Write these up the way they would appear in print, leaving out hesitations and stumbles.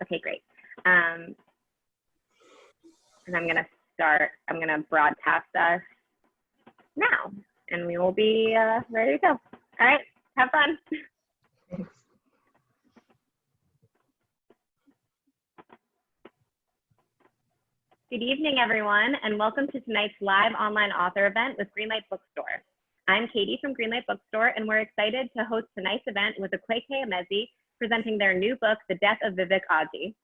Okay, great. And I'm going to broadcast us now, and we will be ready to go. All right, have fun. Thanks. Good evening, everyone, and welcome to tonight's live online author event with Greenlight Bookstore. I'm Katie from Greenlight Bookstore, and we're excited to host tonight's event with Akwaeke Emezi presenting their new book, The Death of Vivek Oji.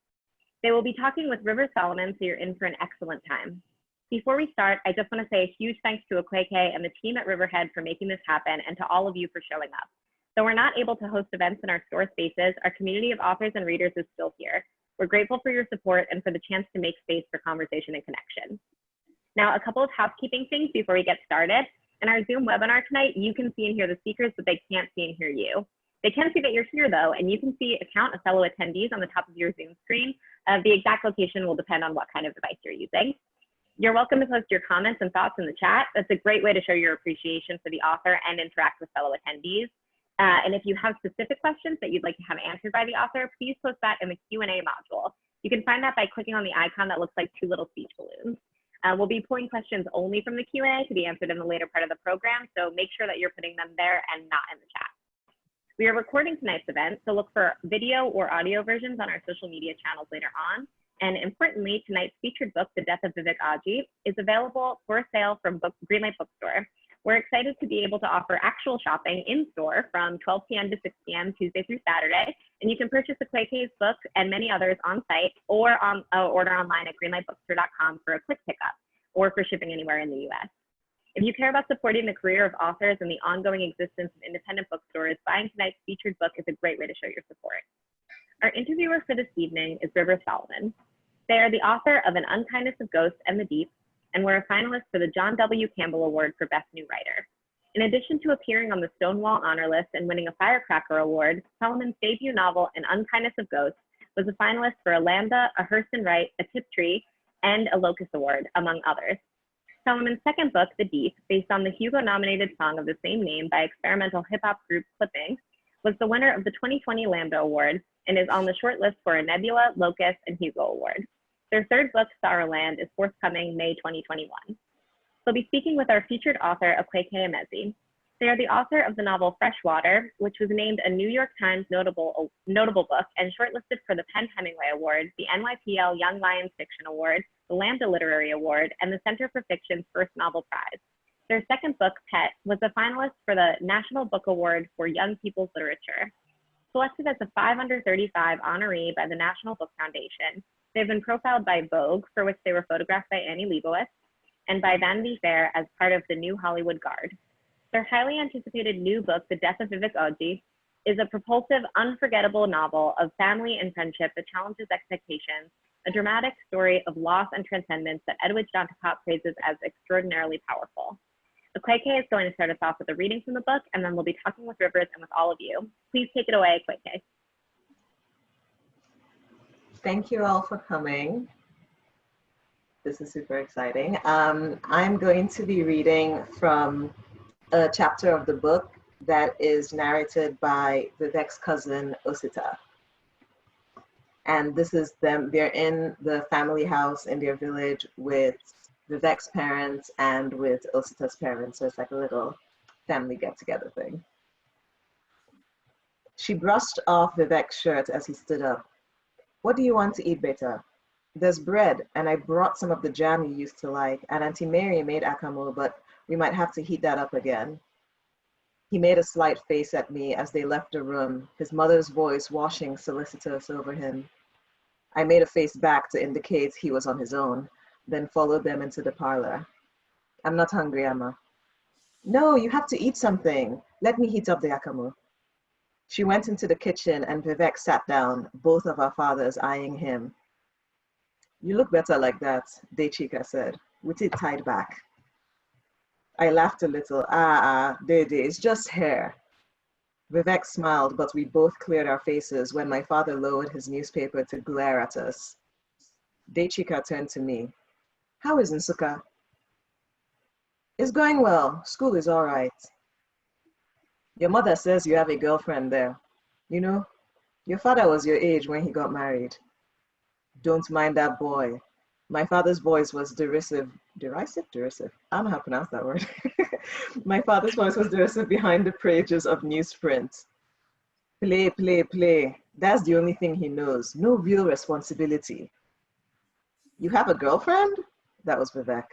They will be talking with River Solomon, so you're in for an excellent time. Before we start, I just want to say a huge thanks to Akwaeke and the team at Riverhead for making this happen, and to all of you for showing up. Though we're not able to host events in our store spaces, our community of authors and readers is still here. We're grateful for your support and for the chance to make space for conversation and connection. Now, a couple of housekeeping things before we get started. In our Zoom webinar tonight, you can see and hear the speakers, but they can't see and hear you. They can see that you're here though, and you can see a count of fellow attendees on the top of your Zoom screen. The exact location will depend on what kind of device you're using. You're welcome to post your comments and thoughts in the chat. That's a great way to show your appreciation for the author and interact with fellow attendees. And if you have specific questions that you'd like to have answered by the author, please post that in the Q&A module. You can find that by clicking on the icon that looks like two little speech balloons. We'll be pulling questions only from the Q&A to be answered in the later part of the program, so make sure that you're putting them there and not in the chat. We are recording tonight's event, so look for video or audio versions on our social media channels later on. And importantly, tonight's featured book, The Death of Vivek Oji, is available for sale from Greenlight Bookstore. We're excited to be able to offer actual shopping in store from 12 p.m. to 6 p.m. Tuesday through Saturday. And you can purchase Akwaeke's book and many others on site or order online at greenlightbookstore.com for a quick pickup or for shipping anywhere in the US. If you care about supporting the career of authors and the ongoing existence of independent bookstores, buying tonight's featured book is a great way to show your support. Our interviewer for this evening is River Solomon. They are the author of An Unkindness of Ghosts and the Deep, and were a finalist for the John W. Campbell Award for Best New Writer. In addition to appearing on the Stonewall Honor List and winning a Firecracker Award, Solomon's debut novel, An Unkindness of Ghosts, was a finalist for a Lambda, a Hurston Wright, a Tiptree, and a Locus Award, among others. Solomon's second book, The Deep, based on the Hugo-nominated song of the same name by experimental hip-hop group Clipping, was the winner of the 2020 Lambda Award and is on the short list for a Nebula, Locus, and Hugo Award. Their third book, Sorrowland, is forthcoming May 2021. We'll be speaking with our featured author, Akwaeke Emezi. They are the author of the novel Freshwater, which was named a New York Times notable book and shortlisted for the PEN Hemingway Award, the NYPL Young Lions Fiction Award, the Lambda Literary Award, and the Center for Fiction's first novel prize. Their second book, Pet, was a finalist for the National Book Award for Young People's Literature. Selected as a 5 under 35 honoree by the National Book Foundation, they've been profiled by Vogue, for which they were photographed by Annie Leibovitz, and by Vanity Fair as part of the New Hollywood Guard. Their highly anticipated new book, The Death of Vivek Oji, is a propulsive, unforgettable novel of family and friendship that challenges expectations, a dramatic story of loss and transcendence that Edwidge Danticat praises as extraordinarily powerful. Akwaeke is going to start us off with a reading from the book, and then we'll be talking with Rivers and with all of you. Please take it away, Akwaeke. Thank you all for coming. This is super exciting. I'm going to be reading from a chapter of the book that is narrated by Vivek's cousin, Osita. And this is them, they're in the family house in their village with Vivek's parents and with Osita's parents. So it's like a little family get-together thing. She brushed off Vivek's shirt as he stood up. What do you want to eat, beta? There's bread, and I brought some of the jam you used to like, and Auntie Mary made akamu, but we might have to heat that up again. He made a slight face at me as they left the room, his mother's voice washing solicitous over him. I made a face back to indicate he was on his own, then followed them into the parlor. I'm not hungry, Emma. No, you have to eat something. Let me heat up the akamu. She went into the kitchen and Vivek sat down, both of our fathers eyeing him. You look better like that, Dechika said, with it tied back. I laughed a little. Dede, it's just hair. Vivek smiled, but we both cleared our faces when my father lowered his newspaper to glare at us. Dechika turned to me. How is Nsukka? It's going well. School is all right. Your mother says you have a girlfriend there. You know, your father was your age when he got married. Don't mind that boy. My father's voice was derisive. Derisive? Derisive. I don't know how to pronounce that word. My father's voice was derisive behind the pages of newsprint. Play, play, play. That's the only thing he knows. No real responsibility. You have a girlfriend? That was Vivek.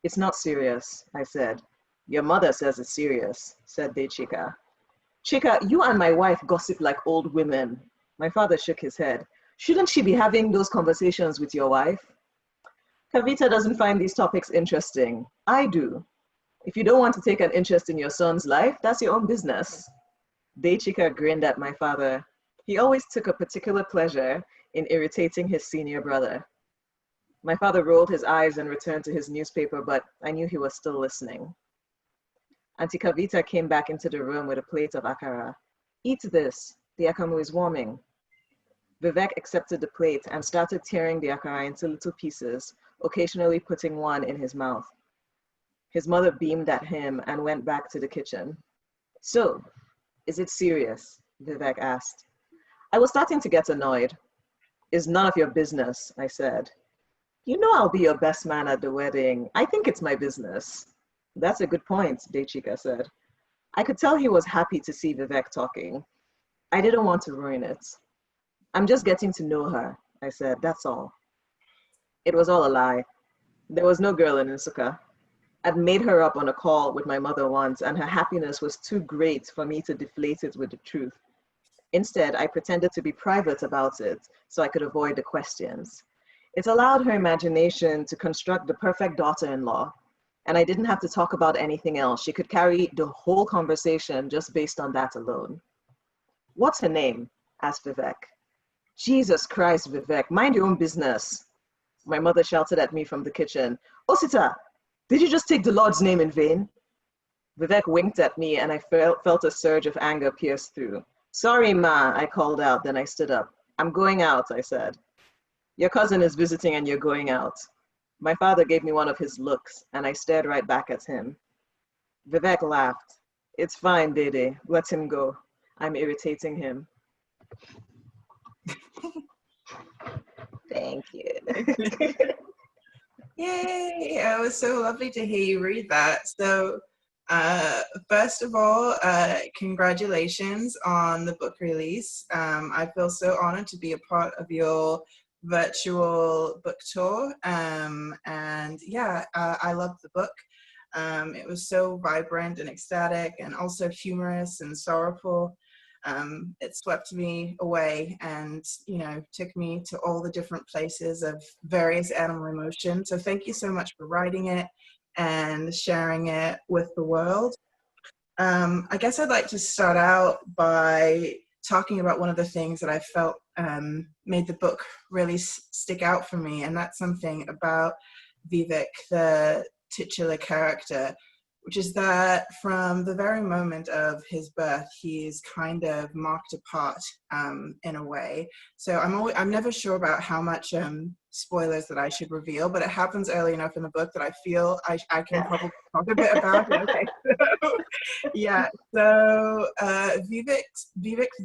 It's not serious, I said. Your mother says it's serious, said De Chika. Chika, you and my wife gossip like old women. My father shook his head. Shouldn't she be having those conversations with your wife? Kavita doesn't find these topics interesting. I do. If you don't want to take an interest in your son's life, that's your own business. Deichika grinned at my father. He always took a particular pleasure in irritating his senior brother. My father rolled his eyes and returned to his newspaper, but I knew he was still listening. Auntie Kavita came back into the room with a plate of akara. Eat this. The akamu is warming. Vivek accepted the plate and started tearing the akara into little pieces, occasionally putting one in his mouth. His mother beamed at him and went back to the kitchen. So, is it serious? Vivek asked. I was starting to get annoyed. It's none of your business, I said. You know I'll be your best man at the wedding. I think it's my business. That's a good point, Deichika said. I could tell he was happy to see Vivek talking. I didn't want to ruin it. I'm just getting to know her, I said, that's all. It was all a lie. There was no girl in Nsukka. I'd made her up on a call with my mother once, and her happiness was too great for me to deflate it with the truth. Instead, I pretended to be private about it so I could avoid the questions. It allowed her imagination to construct the perfect daughter-in-law, and I didn't have to talk about anything else. She could carry the whole conversation just based on that alone. What's her name? Asked Vivek. Jesus Christ, Vivek, mind your own business. My mother shouted at me from the kitchen. Osita, did you just take the Lord's name in vain? Vivek winked at me and I felt a surge of anger pierce through. Sorry, Ma, I called out, then I stood up. I'm going out, I said. Your cousin is visiting and you're going out. My father gave me one of his looks and I stared right back at him. Vivek laughed. It's fine, Dede, let him go. I'm irritating him. Thank you. Yay! It was so lovely to hear you read that. So, first of all, congratulations on the book release. I feel so honored to be a part of your virtual book tour. And yeah, I loved the book. It was so vibrant and ecstatic and also humorous and sorrowful. It swept me away and, you know, took me to all the different places of various animal emotion. So thank you so much for writing it and sharing it with the world. I guess I'd like to start out by talking about one of the things that I felt made the book really stick out for me, and that's something about Vivek, the titular character, which is that from the very moment of his birth, he's kind of marked apart in a way. So I'm never sure about how much spoilers that I should reveal, but it happens early enough in the book that I feel I can probably talk a bit about it. Okay, so, yeah. So Vivek's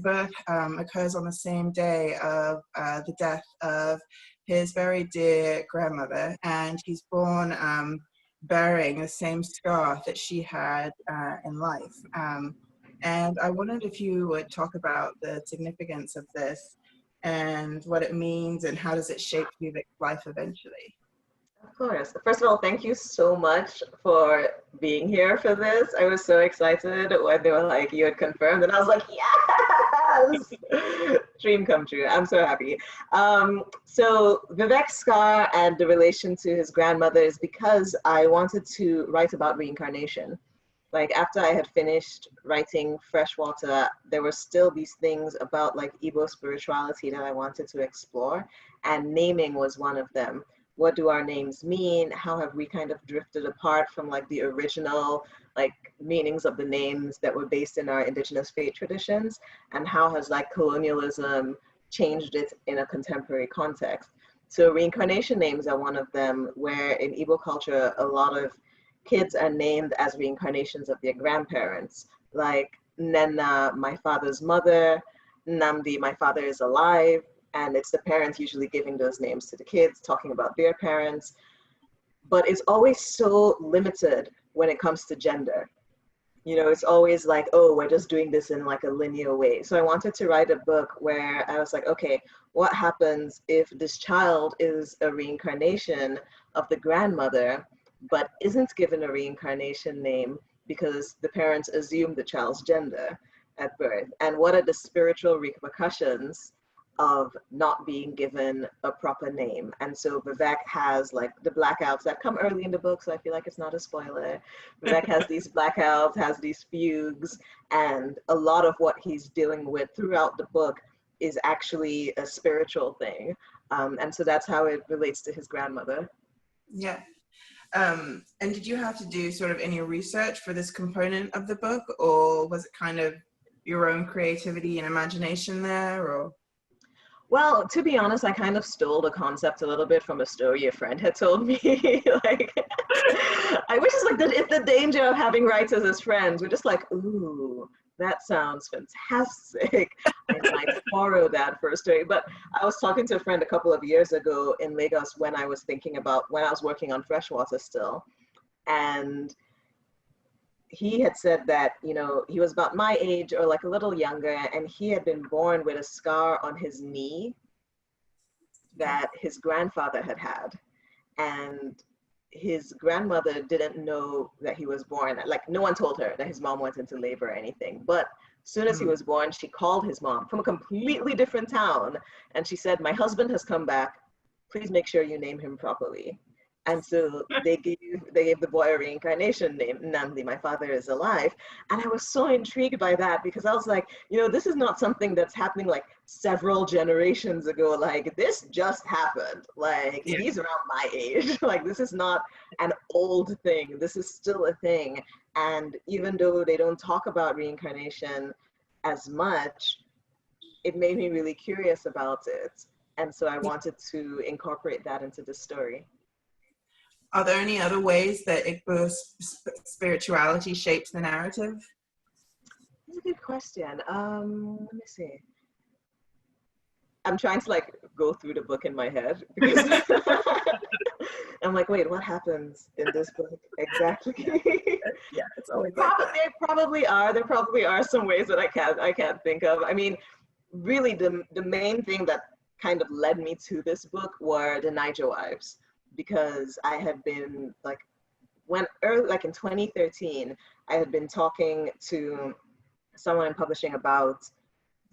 birth occurs on the same day of the death of his very dear grandmother, and he's born bearing the same scar that she had in life. And I wondered if you would talk about the significance of this and what it means and how does it shape Vivek's life eventually? Of course. First of all, thank you so much for being here for this. I was so excited when they were like, you had confirmed, and I was like, yes! Dream come true. I'm so happy. So Vivek's scar and the relation to his grandmother is because I wanted to write about reincarnation. Like after I had finished writing Freshwater, there were still these things about like Igbo spirituality that I wanted to explore, and naming was one of them. What do our names mean? How have we kind of drifted apart from like the original like meanings of the names that were based in our indigenous faith traditions? And how has like colonialism changed it in a contemporary context? So reincarnation names are one of them, where in Igbo culture, a lot of kids are named as reincarnations of their grandparents, like Nena, my father's mother, Namdi, my father is alive, And it's the parents usually giving those names to the kids, talking about their parents. But it's always so limited when it comes to gender. You know, it's always like, oh, we're just doing this in like a linear way. So I wanted to write a book where I was like, okay, what happens if this child is a reincarnation of the grandmother, but isn't given a reincarnation name because the parents assume the child's gender at birth? And what are the spiritual repercussions of not being given a proper name? And so Vivek has like the blackouts that come early in the book, so I feel like it's not a spoiler. Vivek has these blackouts, has these fugues, and a lot of what he's dealing with throughout the book is actually a spiritual thing. And so that's how it relates to his grandmother. Yeah. And did you have to do sort of any research for this component of the book, or was it kind of your own creativity and imagination there, or? Well, to be honest, I kind of stole the concept a little bit from a story a friend had told me. Like, I wish it's like it's the danger of having writers as friends. We're just like, ooh, that sounds fantastic. I might borrow that for a story. But I was talking to a friend a couple of years ago in Lagos when I was working on Freshwater still. And he had said that, you know, he was about my age or like a little younger, and he had been born with a scar on his knee that his grandfather had had. And his grandmother didn't know that he was born. Like, no one told her that his mom went into labor or anything. But as soon as he was born, she called his mom from a completely different town. And she said, my husband has come back. Please make sure you name him properly. And so they gave the boy a reincarnation name, Nandi, my father is alive. And I was so intrigued by that, because I was like, you know, this is not something that's happening like several generations ago. Like, this just happened. Like, he's around my age. Like, this is not an old thing. This is still a thing. And even though they don't talk about reincarnation as much, it made me really curious about it. And so I wanted to incorporate that into the story. Are there any other ways that Igbo's spirituality shapes the narrative? That's a good question. Let me see. I'm trying to like go through the book in my head, because I'm like, wait, what happens in this book exactly? Yeah, it's always there probably are some ways that I can't think of. I mean, really the main thing that kind of led me to this book were the Niger Wives, because I had been like, like in 2013, I had been talking to someone in publishing about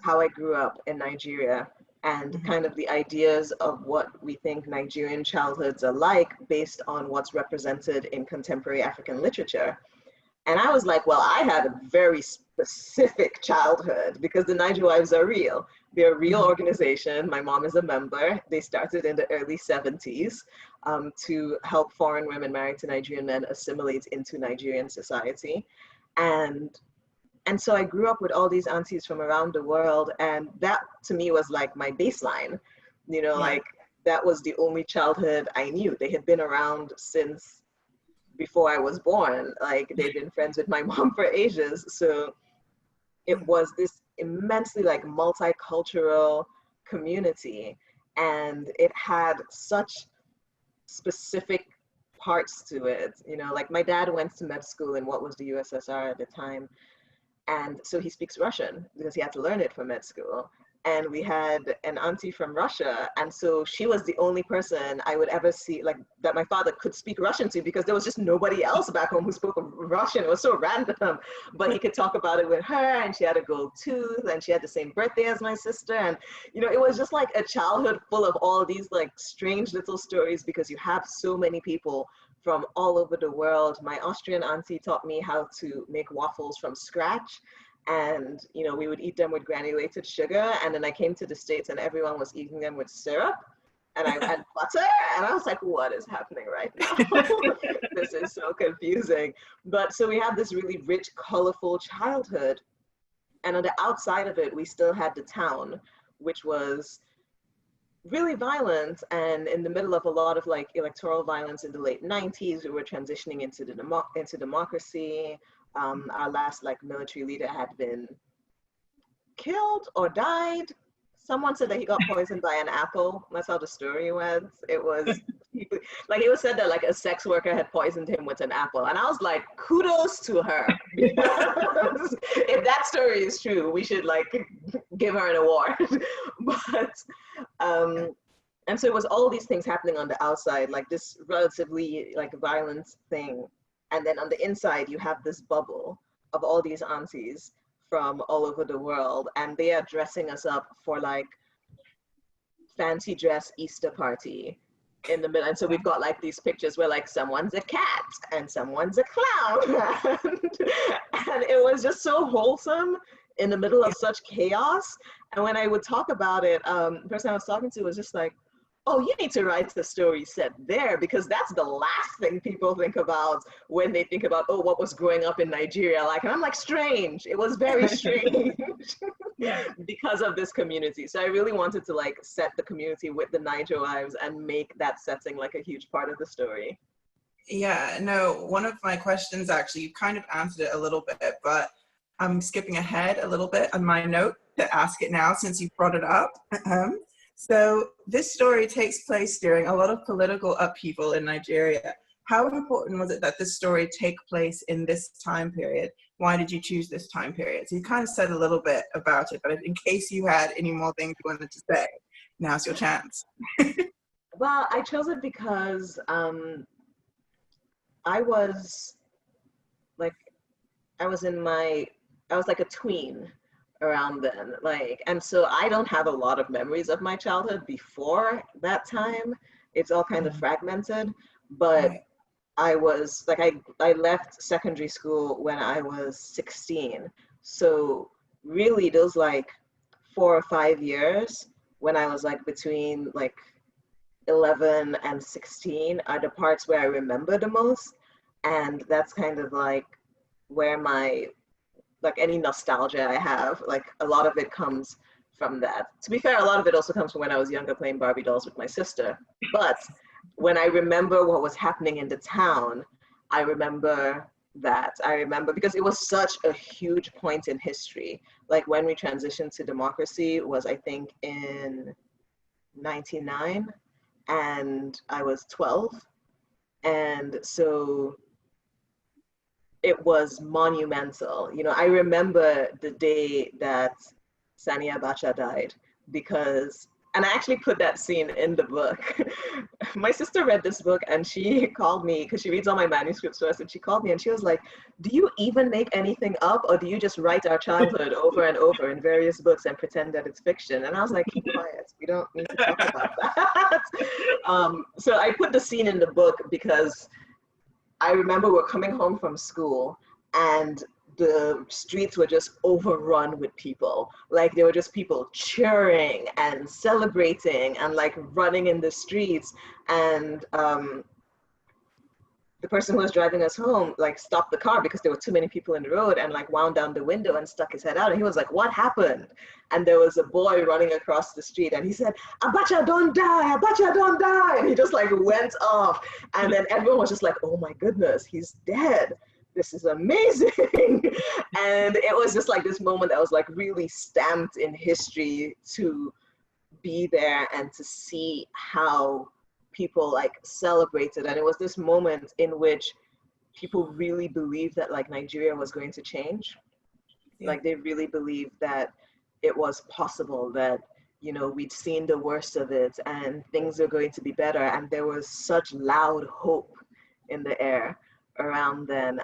how I grew up in Nigeria and kind of the ideas of what we think Nigerian childhoods are like based on what's represented in contemporary African literature. And I was like, well, I had a very specific childhood, because the Niger Wives are real. They're a real organization. My mom is a member. They started in the early 70s to help foreign women married to Nigerian men assimilate into Nigerian society. And so I grew up with all these aunties from around the world. And that to me was like my baseline, you know, like that was the only childhood I knew. They had been around since before I was born. Like, they'd been friends with my mom for ages. So it was this immensely like multicultural community, and it had such specific parts to it. You know, like my dad went to med school in what was the USSR at the time. And so he speaks Russian because he had to learn it for med school. And we had an auntie from Russia. And so she was the only person I would ever see, like, that my father could speak Russian to, because there was just nobody else back home who spoke Russian. It was so random. But he could talk about it with her, and she had a gold tooth, and she had the same birthday as my sister. And, you know, it was just like a childhood full of all these like strange little stories, because you have so many people from all over the world. My Austrian auntie taught me how to make waffles from scratch. And, you know, we would eat them with granulated sugar. And then I came to the States and everyone was eating them with syrup. And I had butter. And I was like, what is happening right now? This is so confusing. But so we had this really rich, colorful childhood. And on the outside of it, we still had the town, which was really violent, and in the middle of a lot of like electoral violence in the late 90s. We were transitioning into democracy. Our last like military leader had been killed or died Someone said that he got poisoned by an apple. That's how the story went. It was like it was said that like a sex worker had poisoned him with an apple, and I was like, kudos to her. Because if that story is true, we should like give her an award. But and so it was all these things happening on the outside, like this relatively like violent thing, and then on the inside you have this bubble of all these aunties from all over the world, and they are dressing us up for like fancy dress Easter party in the middle. And so we've got like these pictures where like someone's a cat and someone's a clown. And it was just so wholesome in the middle of such chaos. And when I would talk about it, the person I was talking to was just like, oh, you need to write the story set there, because that's the last thing people think about when they think about, oh, what was growing up in Nigeria like? And I'm like, strange. It was very strange because of this community. So I really wanted to like set the community with the Niger Wives and make that setting like a huge part of the story. Yeah, no, one of my questions, actually, you kind of answered it a little bit, but I'm skipping ahead a little bit on my note to ask it now since you brought it up. So this story takes place during a lot of political upheaval in Nigeria. How important was it that this story take place in this time period? Why did you choose this time period? So you kind of said a little bit about it, but in case you had any more things you wanted to say, now's your chance. Well, I chose it because I was like a tween around then, like, and so I don't have a lot of memories of my childhood before that time. It's all kind of fragmented, but I was like, I left secondary school when I was 16. So really those like 4 or 5 years when I was like between like 11 and 16 are the parts where I remember the most. And that's kind of like where my, like any nostalgia I have, like a lot of it comes from that. To be fair, a lot of it also comes from when I was younger playing Barbie dolls with my sister. But when I remember what was happening in the town, I remember that. I remember because it was such a huge point in history. Like when we transitioned to democracy was, I think, in 99, and I was 12. And so it was monumental. You know, I remember the day that Sani Abacha died because, and I actually put that scene in the book. My sister read this book and she called me, because she reads all my manuscripts first, and she called me and she was like, do you even make anything up, or do you just write our childhood over and over in various books and pretend that it's fiction? And I was like, keep quiet, we don't need to talk about that. So I put the scene in the book because I remember we're coming home from school and the streets were just overrun with people. Like there were just people cheering and celebrating and like running in the streets. And the person who was driving us home like stopped the car because there were too many people in the road, and like wound down the window and stuck his head out. And he was like, what happened? And there was a boy running across the street and he said, Abacha don't die, Abacha don't die. And he just like went off. And then everyone was just like, oh my goodness, he's dead. This is amazing. And it was just like this moment that was like really stamped in history to be there and to see how people like celebrated. And it was this moment in which people really believed that like Nigeria was going to change. Yeah. Like they really believed that it was possible, that, you know, we'd seen the worst of it and things are going to be better. And there was such loud hope in the air around then.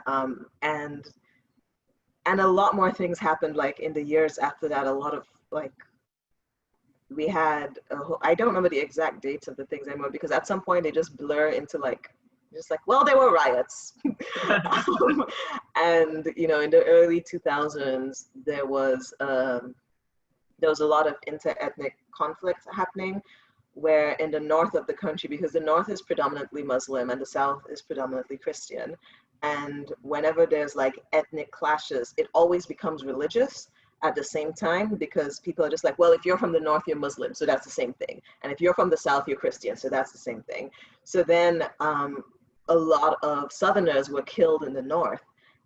And a lot more things happened like in the years after that. A lot of like, we had, I don't remember the exact dates of the things anymore, because at some point they just blur into like, just like, well, there were riots. And, you know, in the early 2000s, there was a lot of inter-ethnic conflict happening, where in the north of the country, because the north is predominantly Muslim and the south is predominantly Christian. And whenever there's like ethnic clashes, it always becomes religious at the same time, because people are just like, well, if you're from the north, you're Muslim, so that's the same thing. And if you're from the south, you're Christian, so that's the same thing. So then a lot of Southerners were killed in the north.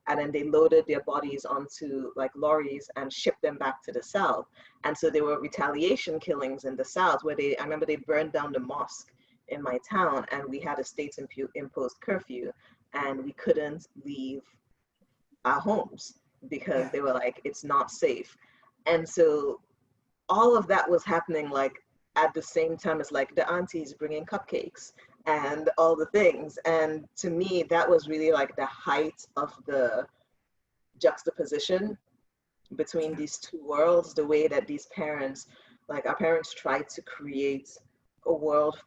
and then they loaded their bodies onto like lorries and shipped them back to the South. And so there were retaliation killings in the South where I remember they burned down the mosque in my town, and we had a state imposed curfew, and we couldn't leave our homes because they were like, it's not safe. And so all of that was happening like at the same time as like the aunties bringing cupcakes and all the things. And to me, that was really like the height of the juxtaposition between these two worlds, the way that these parents, like our parents, tried to create a world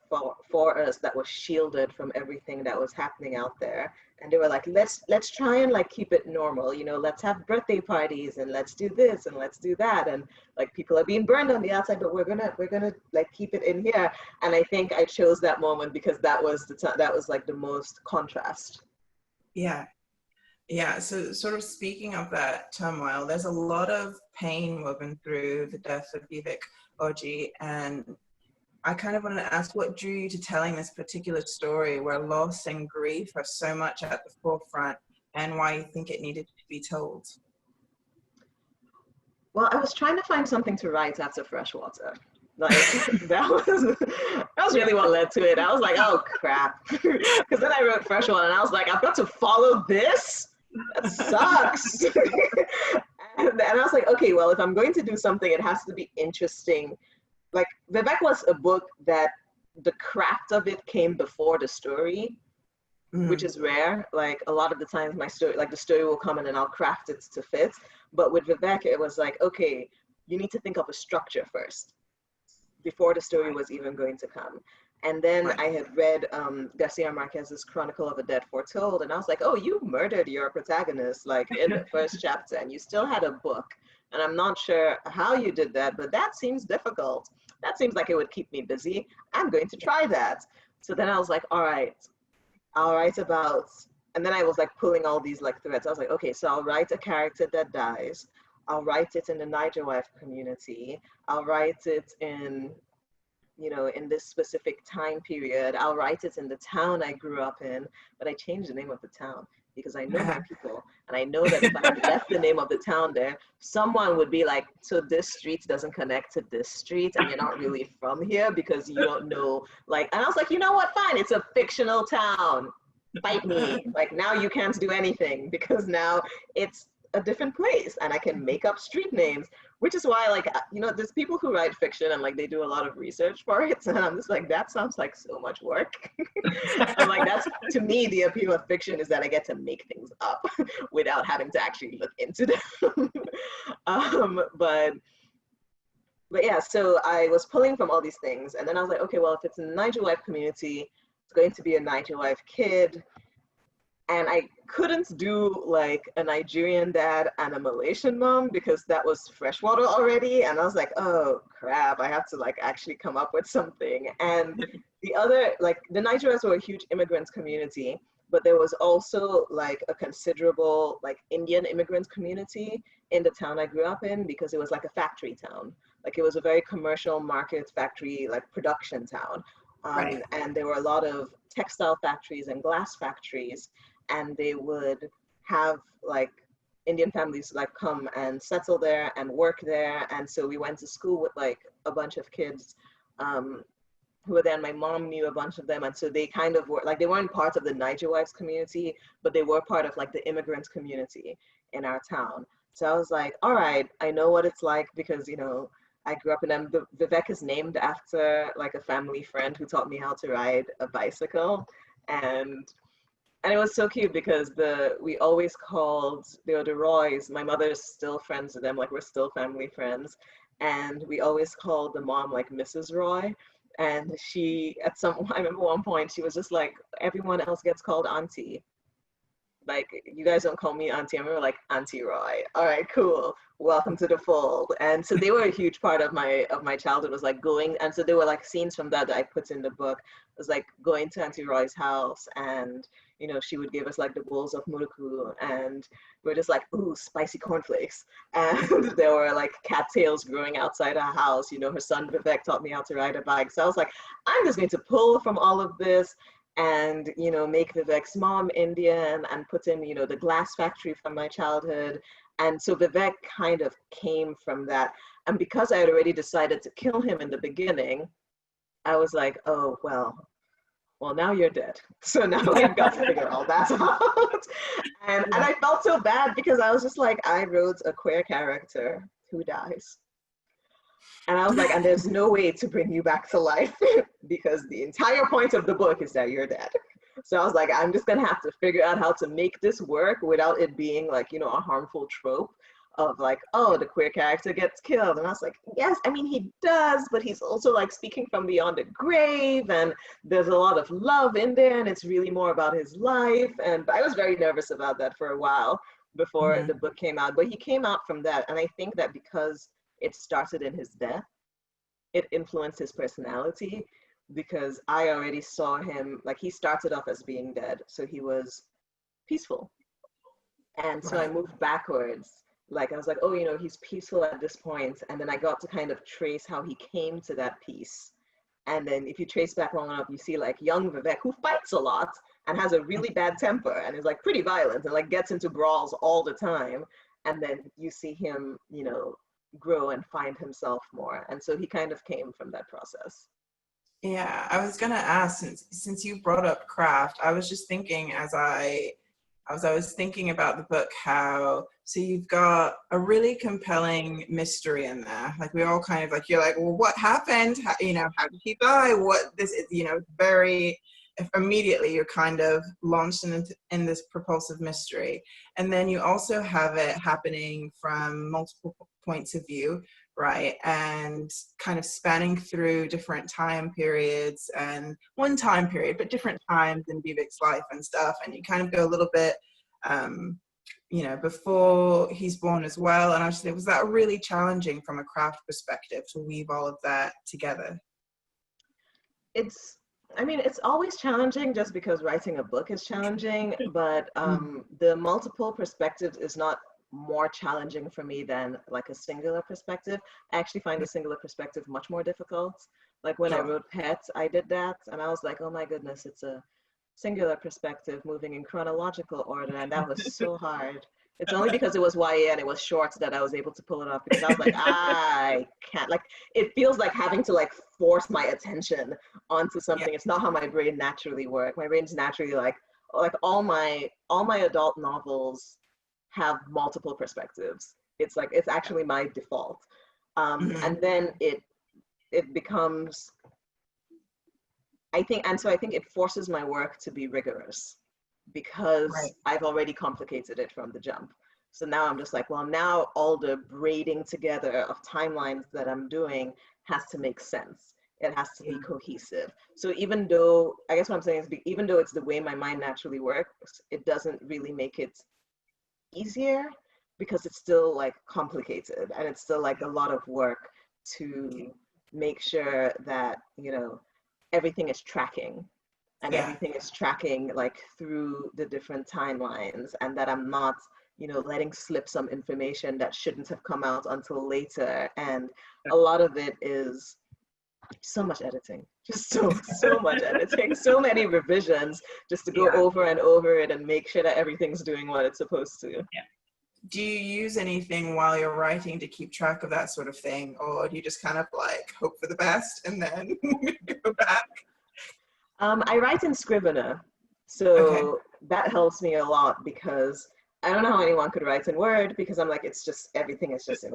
for us that was shielded from everything that was happening out there. And they were like, let's try and like keep it normal, you know, let's have birthday parties and let's do this and let's do that, and like people are being burned on the outside, but we're gonna like keep it in here. And I think I chose that moment because that was that was like the most contrast. Yeah. So sort of speaking of that turmoil, there's a lot of pain woven through the death of Vivek Oji, and I kind of want to ask, what drew you to telling this particular story where loss and grief are so much at the forefront, and why you think it needed to be told? Well, I was trying to find something to write after Freshwater. Like that was really what led to it. I was like, oh crap. Because then I wrote Freshwater and I was like, I've got to follow this? That sucks. and I was like, okay, well, if I'm going to do something, it has to be interesting. Like Vivek was a book that the craft of it came before the story, which is rare. Like a lot of the times my story, like the story will come in and I'll craft it to fit. But with Vivek, it was like, okay, you need to think of a structure first before the story was even going to come. And then I had read Garcia Marquez's Chronicle of a Dead Foretold, and I was like, oh, you murdered your protagonist like in the first chapter, and you still had a book. And I'm not sure how you did that, but that seems difficult. That seems like it would keep me busy. I'm going to try that. So then I was like, all right, I'll write about, and then I was like pulling all these like threads. I was like, okay, so I'll write a character that dies. I'll write it in the Niger Wife community. I'll write it in, you know, in this specific time period. I'll write it in the town I grew up in, but I changed the name of the town because I know my people, and I know that if I had left the name of the town there, someone would be like, so this street doesn't connect to this street, and you're not really from here because you don't know, like, and I was like, you know what, fine, it's a fictional town, fight me. Like now you can't do anything because now it's a different place and I can make up street names, which is why, like, you know, there's people who write fiction and like they do a lot of research for it, and I'm just like, that sounds like so much work. I'm like, that's, to me, the appeal of fiction is that I get to make things up without having to actually look into them. But yeah, so I was pulling from all these things, and then I was like, okay, well, if it's a Niger Wife community, it's going to be a Niger Wife kid. And I couldn't do like a Nigerian dad and a Malaysian mom because that was Freshwater already. And I was like, oh crap, I have to like actually come up with something. And the other, like the Nigerians were a huge immigrant community, but there was also like a considerable like Indian immigrant community in the town I grew up in because it was like a factory town. Like it was a very commercial market factory, like production town. And there were a lot of textile factories and glass factories, and they would have like Indian families like come and settle there and work there. And so we went to school with like a bunch of kids who were there, and my mom knew a bunch of them. And so they kind of were like, they weren't part of the Niger Wives community, but they were part of like the immigrant community in our town. So I was like, all right, I know what it's like because, you know, I grew up in them. Vivek is named after like a family friend who taught me how to ride a bicycle. And it was so cute because we always called, they were the Roys. My mother's still friends with them, like we're still family friends. And we always called the mom like Mrs. Roy. And she, I remember one point, she was just like, everyone else gets called Auntie. Like, you guys don't call me Auntie. I remember like, Auntie Roy. All right, cool. Welcome to the fold. And so they were a huge part of my childhood, was like going, and so there were like scenes from that I put in the book. It was like going to Auntie Roy's house, and you know, she would give us like the bowls of muruku, and we're just like, ooh, spicy cornflakes. And there were like cattails growing outside our house. You know, her son Vivek taught me how to ride a bike. So I was like, I'm just going to pull from all of this and, you know, make Vivek's mom Indian and put in, you know, the glass factory from my childhood. And so Vivek kind of came from that. And because I had already decided to kill him in the beginning, I was like, oh, well, now you're dead. So now we've got to figure all that out. And I felt so bad because I was just like, I wrote a queer character who dies. And I was like, and there's no way to bring you back to life because the entire point of the book is that you're dead. So I was like, I'm just gonna have to figure out how to make this work without it being like, you know, a harmful trope of like, oh, the queer character gets killed. And I was like, yes, I mean, he does, but he's also like speaking from beyond the grave, and there's a lot of love in there, and it's really more about his life. And I was very nervous about that for a while before the book came out, but he came out from that. And I think that because it started in his death, it influenced his personality, because I already saw him, like he started off as being dead, so he was peaceful. And so I moved backwards. Like I was like, oh, you know, he's peaceful at this point. And then I got to kind of trace how he came to that peace. And then if you trace back long enough, you see like young Vivek, who fights a lot and has a really bad temper and is like pretty violent and like gets into brawls all the time. And then you see him, you know, grow and find himself more. And so he kind of came from that process. Yeah, I was gonna ask, since you brought up craft, I was just thinking as I was thinking about the book, how, so you've got a really compelling mystery in there. Like we all kind of like, you're like, well, what happened? How, you know, how did he die? What this is, you know, very immediately you're kind of launched in this propulsive mystery. And then you also have it happening from multiple points of view, right? And kind of spanning through different time periods, and one time period, but different times in Vivek's life and stuff. And you kind of go a little bit, you know, before he's born as well. And I was, was that really challenging from a craft perspective to weave all of that together? I mean, it's always challenging just because writing a book is challenging, but the multiple perspectives is not more challenging for me than like a singular perspective. I actually find the singular perspective much more difficult. Like when I wrote Pet, I did that and I was like, oh my goodness, it's a singular perspective moving in chronological order, and that was so hard. It's only because it was YA and it was short that I was able to pull it off, because I was like, I can't, like, it feels like having to like force my attention onto something. It's not how my brain naturally works. My brain's naturally like all my adult novels have multiple perspectives. It's like, it's actually my default. And then it becomes, I think it forces my work to be rigorous, because I've already complicated it from the jump. So now I'm just like, well, now all the braiding together of timelines that I'm doing has to make sense. It has to be cohesive. So even though, I guess what I'm saying is, even though it's the way my mind naturally works, it doesn't really make it easier, because it's still like complicated, and it's still like a lot of work to make sure that, you know, everything is tracking, and everything is tracking like through the different timelines, and that I'm not, you know, letting slip some information that shouldn't have come out until later. And a lot of it is so much editing, just so much editing, so many revisions just to go over and over it and make sure that everything's doing what it's supposed to. Do you use anything while you're writing to keep track of that sort of thing, or do you just kind of like hope for the best and then go back? I write in Scrivener, so that helps me a lot, because I don't know how anyone could write in Word, because I'm like, it's just, everything is just in.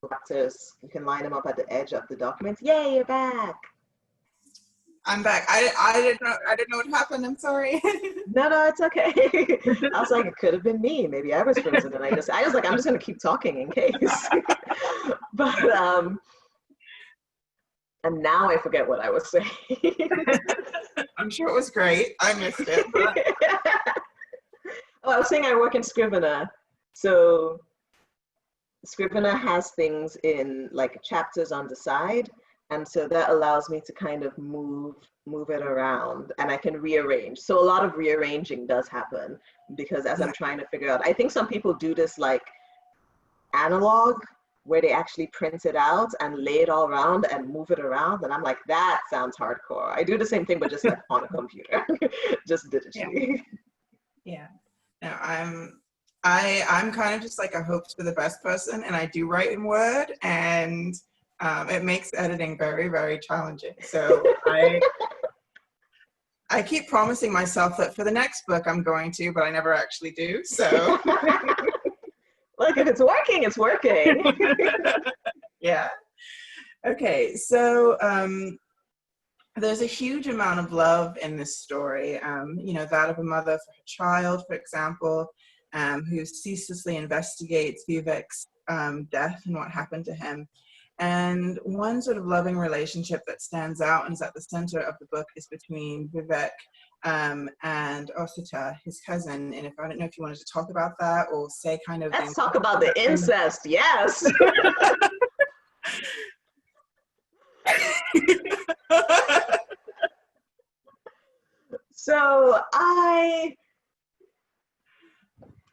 Practice, you can line them up at the edge of the document. Yay, you're back. I'm back. I didn't know what happened. I'm sorry. No, it's okay. I was like, it could have been me. Maybe I was frozen, and I was like, I'm just gonna keep talking in case. But and now I forget what I was saying. I'm sure it was great. I missed it. But... Oh, I was saying I work in Scrivener, so Scrivener has things in like chapters on the side. And so that allows me to kind of move it around, and I can rearrange. So a lot of rearranging does happen because as I'm trying to figure out, I think some people do this like analog where they actually print it out and lay it all around and move it around. And I'm like, that sounds hardcore. I do the same thing, but just like on a computer, just digitally. Yeah. No, I'm kind of just like a hopes for the best person, and I do write in Word, and it makes editing very, very challenging. So I keep promising myself that for the next book I'm going to, but I never actually do. So look, if it's working, it's working. Yeah. Okay. So there's a huge amount of love in this story. You know, that of a mother for her child, for example, who ceaselessly investigates Vivek's death and what happened to him. And one sort of loving relationship that stands out and is at the center of the book is between Vivek and Osita, his cousin. And I don't know if you wanted to talk about that or say kind of— Let's talk about the incest, yes. So I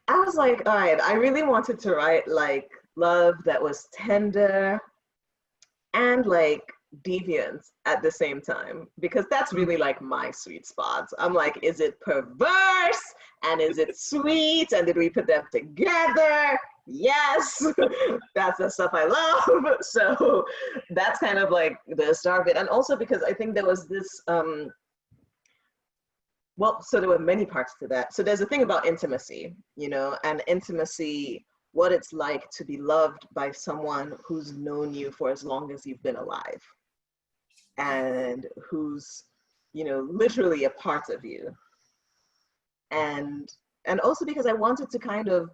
was like, all right, I really wanted to write like love that was tender and like deviant at the same time, because that's really like my sweet spot. I'm like, is it perverse and is it sweet, and did we put them together? Yes. That's the stuff I love. So that's kind of like the star of it. And also because I think there was this well, so there were many parts to that. So there's a thing about intimacy, you know, and intimacy, what it's like to be loved by someone who's known you for as long as you've been alive and who's, you know, literally a part of you. And also because I wanted to kind of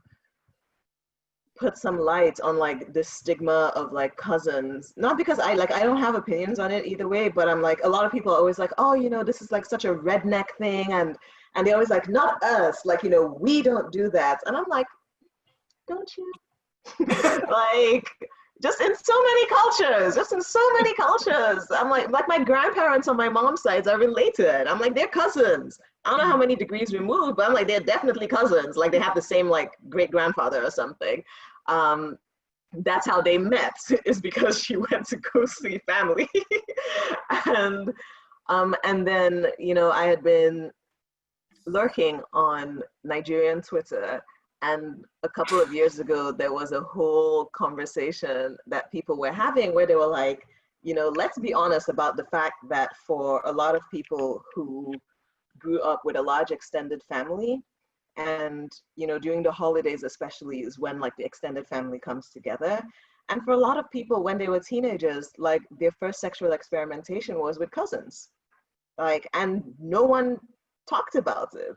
put some light on like this stigma of like cousins, not because I don't have opinions on it either way, but I'm like, a lot of people are always like, oh, you know, this is like such a redneck thing, and they always like, not us, like, you know, we don't do that. And I'm like, don't you? Like, just in so many cultures, I'm like my grandparents on my mom's side are related. I'm like, they're cousins. I don't know how many degrees removed, but I'm like, they're definitely cousins. Like, they have the same like great grandfather or something. That's how they met, is because she went to go see family. And then, you know, I had been lurking on Nigerian Twitter, and a couple of years ago, there was a whole conversation that people were having where they were like, you know, let's be honest about the fact that for a lot of people who grew up with a large extended family, and, you know, during the holidays especially is when like the extended family comes together. And for a lot of people, when they were teenagers, like their first sexual experimentation was with cousins. Like, and no one talked about it.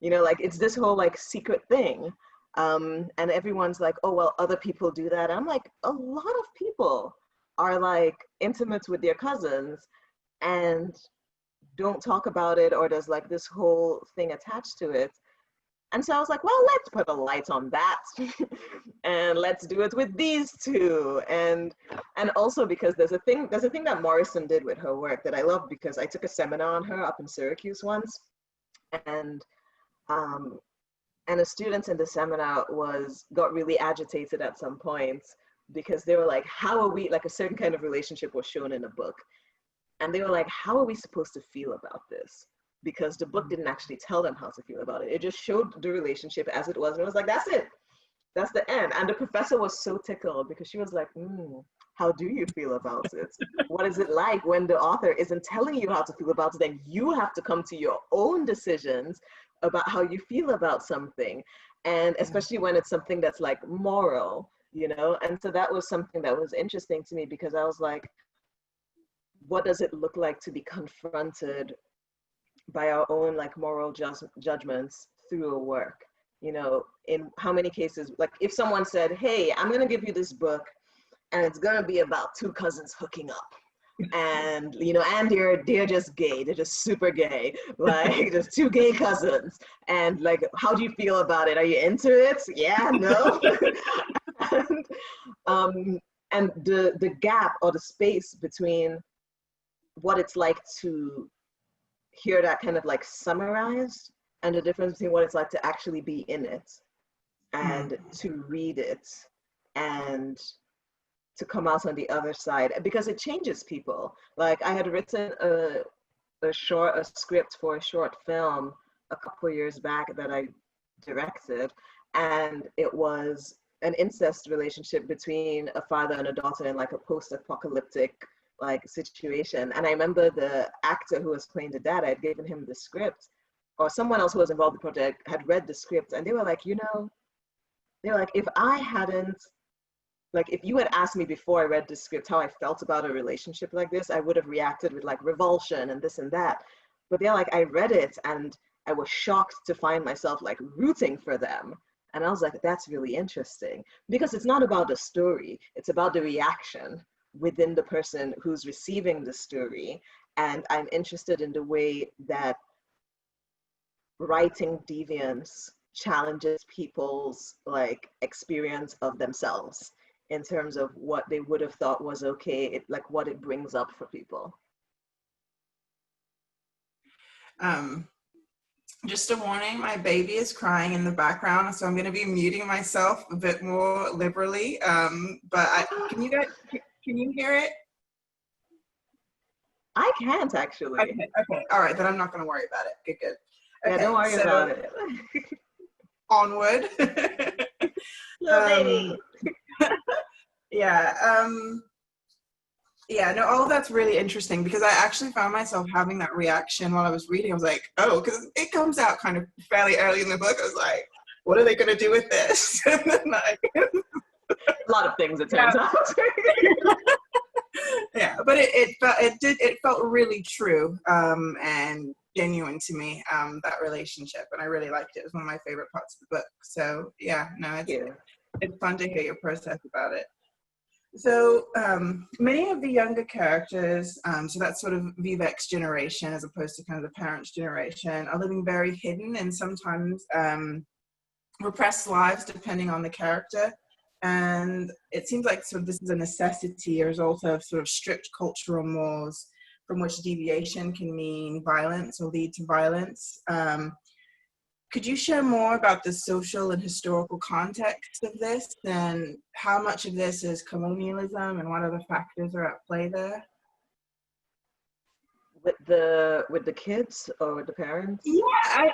You know, like, it's this whole like secret thing. And everyone's like, oh, well, other people do that. I'm like, a lot of people are like intimate with their cousins and don't talk about it, or there's like this whole thing attached to it. And so I was like, well, let's put a light on that and let's do it with these two. And also because there's a thing that Morrison did with her work that I love, because I took a seminar on her up in Syracuse once. And the students in the seminar got really agitated at some point because they were like, how are we, like a certain kind of relationship was shown in a book. And they were like, how are we supposed to feel about this? Because the book didn't actually tell them how to feel about it. It just showed the relationship as it was. And it was like, that's it. That's the end. And the professor was so tickled because she was like, how do you feel about it? What is it like when the author isn't telling you how to feel about it? Then you have to come to your own decisions about how you feel about something. And especially when it's something that's like moral, you know? And so that was something that was interesting to me, because I was like, what does it look like to be confronted by our own like moral judgments through a work? You know, in how many cases, like if someone said, hey, I'm gonna give you this book and it's gonna be about two cousins hooking up, and, you know, and they're just gay, they're just super gay, like just two gay cousins, and like, how do you feel about it? Are you into it? Yeah, no. and, and the gap or the space between what it's like to hear that kind of like summarized and the difference between what it's like to actually be in it and to read it and to come out on the other side, because it changes people. Like I had written a script for a short film a couple years back that I directed, and it was an incest relationship between a father and a daughter in like a post-apocalyptic like situation. And I remember the actor who was playing the dad, I had given him the script, or someone else who was involved in the project had read the script, and they were like, you know, they were like, if I hadn't, like, if you had asked me before I read the script how I felt about a relationship like this, I would have reacted with like revulsion and this and that. But they're like, I read it and I was shocked to find myself like rooting for them. And I was like, that's really interesting, because it's not about the story, it's about the reaction within the person who's receiving the story. And I'm interested in the way that writing deviance challenges people's like experience of themselves in terms of what they would have thought was okay, like what it brings up for people. Just a warning, my baby is crying in the background, so I'm going to be muting myself a bit more liberally. Can you hear it? I can't actually. Okay, all right, then I'm not going to worry about it. Good. Okay, yeah, don't worry about it. Onward. Little baby. Yeah, no, all of that's really interesting, because I actually found myself having that reaction while I was reading. I was like, oh, because it comes out kind of fairly early in the book. I was like, what are they going to do with this? And then like, a lot of things, it turns out. Yeah, but it felt really true and genuine to me, that relationship, and I really liked it. It was one of my favorite parts of the book. So yeah, no, it's fun to hear your process about it. So many of the younger characters, so that's sort of Vivek's generation as opposed to kind of the parents' generation, are living very hidden and sometimes repressed lives depending on the character. And it seems like sort of this is a necessity, a result of sort of strict cultural mores from which deviation can mean violence or lead to violence. Could you share more about the social and historical context of this, and how much of this is colonialism and what other factors are at play there? With the kids or with the parents? Yeah,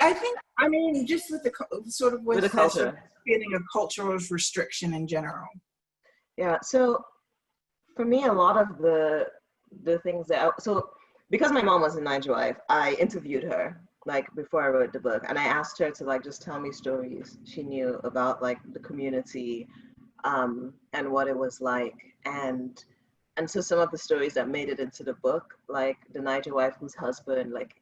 I think, I mean, just with the sort of with the culture, sort of feeling of cultural restriction in general. Yeah, so for me, a lot of the things that, so because my mom was a Niger wife, I interviewed her like before I wrote the book, and I asked her to like just tell me stories she knew about like the community and what it was like. And so some of the stories that made it into the book, like the Niger wife whose husband like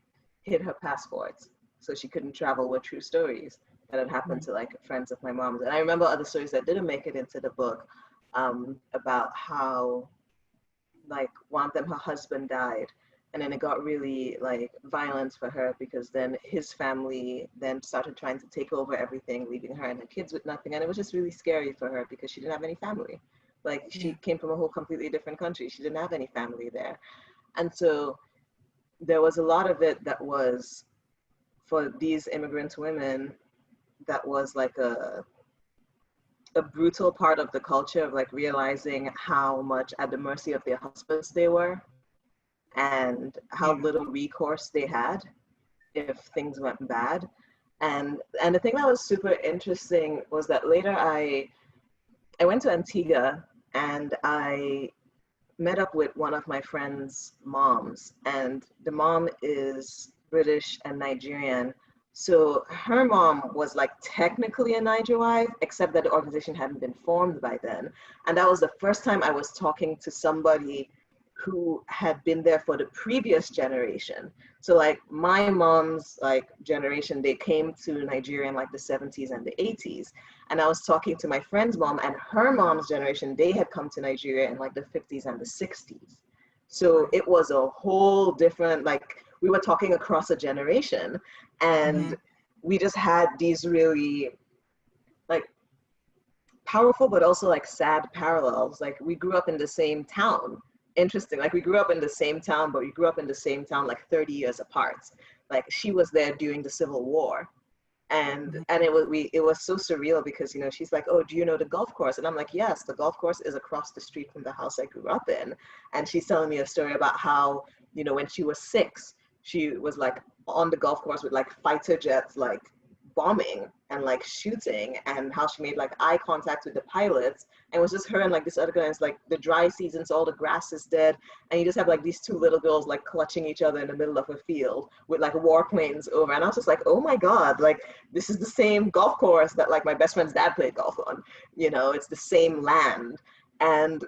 hid her passports so she couldn't travel, were true stories that had happened to like friends of my mom's. And I remember other stories that didn't make it into the book about how like one of them, her husband died, and then it got really like violent for her, because then his family then started trying to take over everything, leaving her and her kids with nothing. And it was just really scary for her because she didn't have any family. Like she came from a whole completely different country. She didn't have any family there. And so there was a lot of it that was, for these immigrant women, that was like a brutal part of the culture of like realizing how much at the mercy of their husbands they were, and how little recourse they had if things went bad. And the thing that was super interesting was that later I went to Antigua, and I met up with one of my friend's moms, and the mom is British and Nigerian. So her mom was like technically a Niger wife, except that the organization hadn't been formed by then. And that was the first time I was talking to somebody who had been there for the previous generation. So like my mom's like generation, they came to Nigeria in like the 70s and the 80s. And I was talking to my friend's mom, and her mom's generation, they had come to Nigeria in like the 50s and the 60s. So it was a whole different, like we were talking across a generation, and we just had these really like powerful, but also like sad parallels. Like we grew up in the same town. Interesting. Like we grew up in the same town, but we grew up in the same town like 30 years apart. Like she was there during the Civil War. And it was so surreal because, you know, she's like, oh, do you know the golf course? And I'm like, yes, the golf course is across the street from the house I grew up in. And she's telling me a story about how, you know, when she was 6, she was like on the golf course with like fighter jets, like bombing and like shooting, and how she made like eye contact with the pilots, and it was just her and like this other girl, and it's like the dry season, so all the grass is dead, and you just have like these 2 little girls like clutching each other in the middle of a field with like warplanes over. And I was just like, oh my god, like this is the same golf course that like my best friend's dad played golf on, you know, it's the same land. And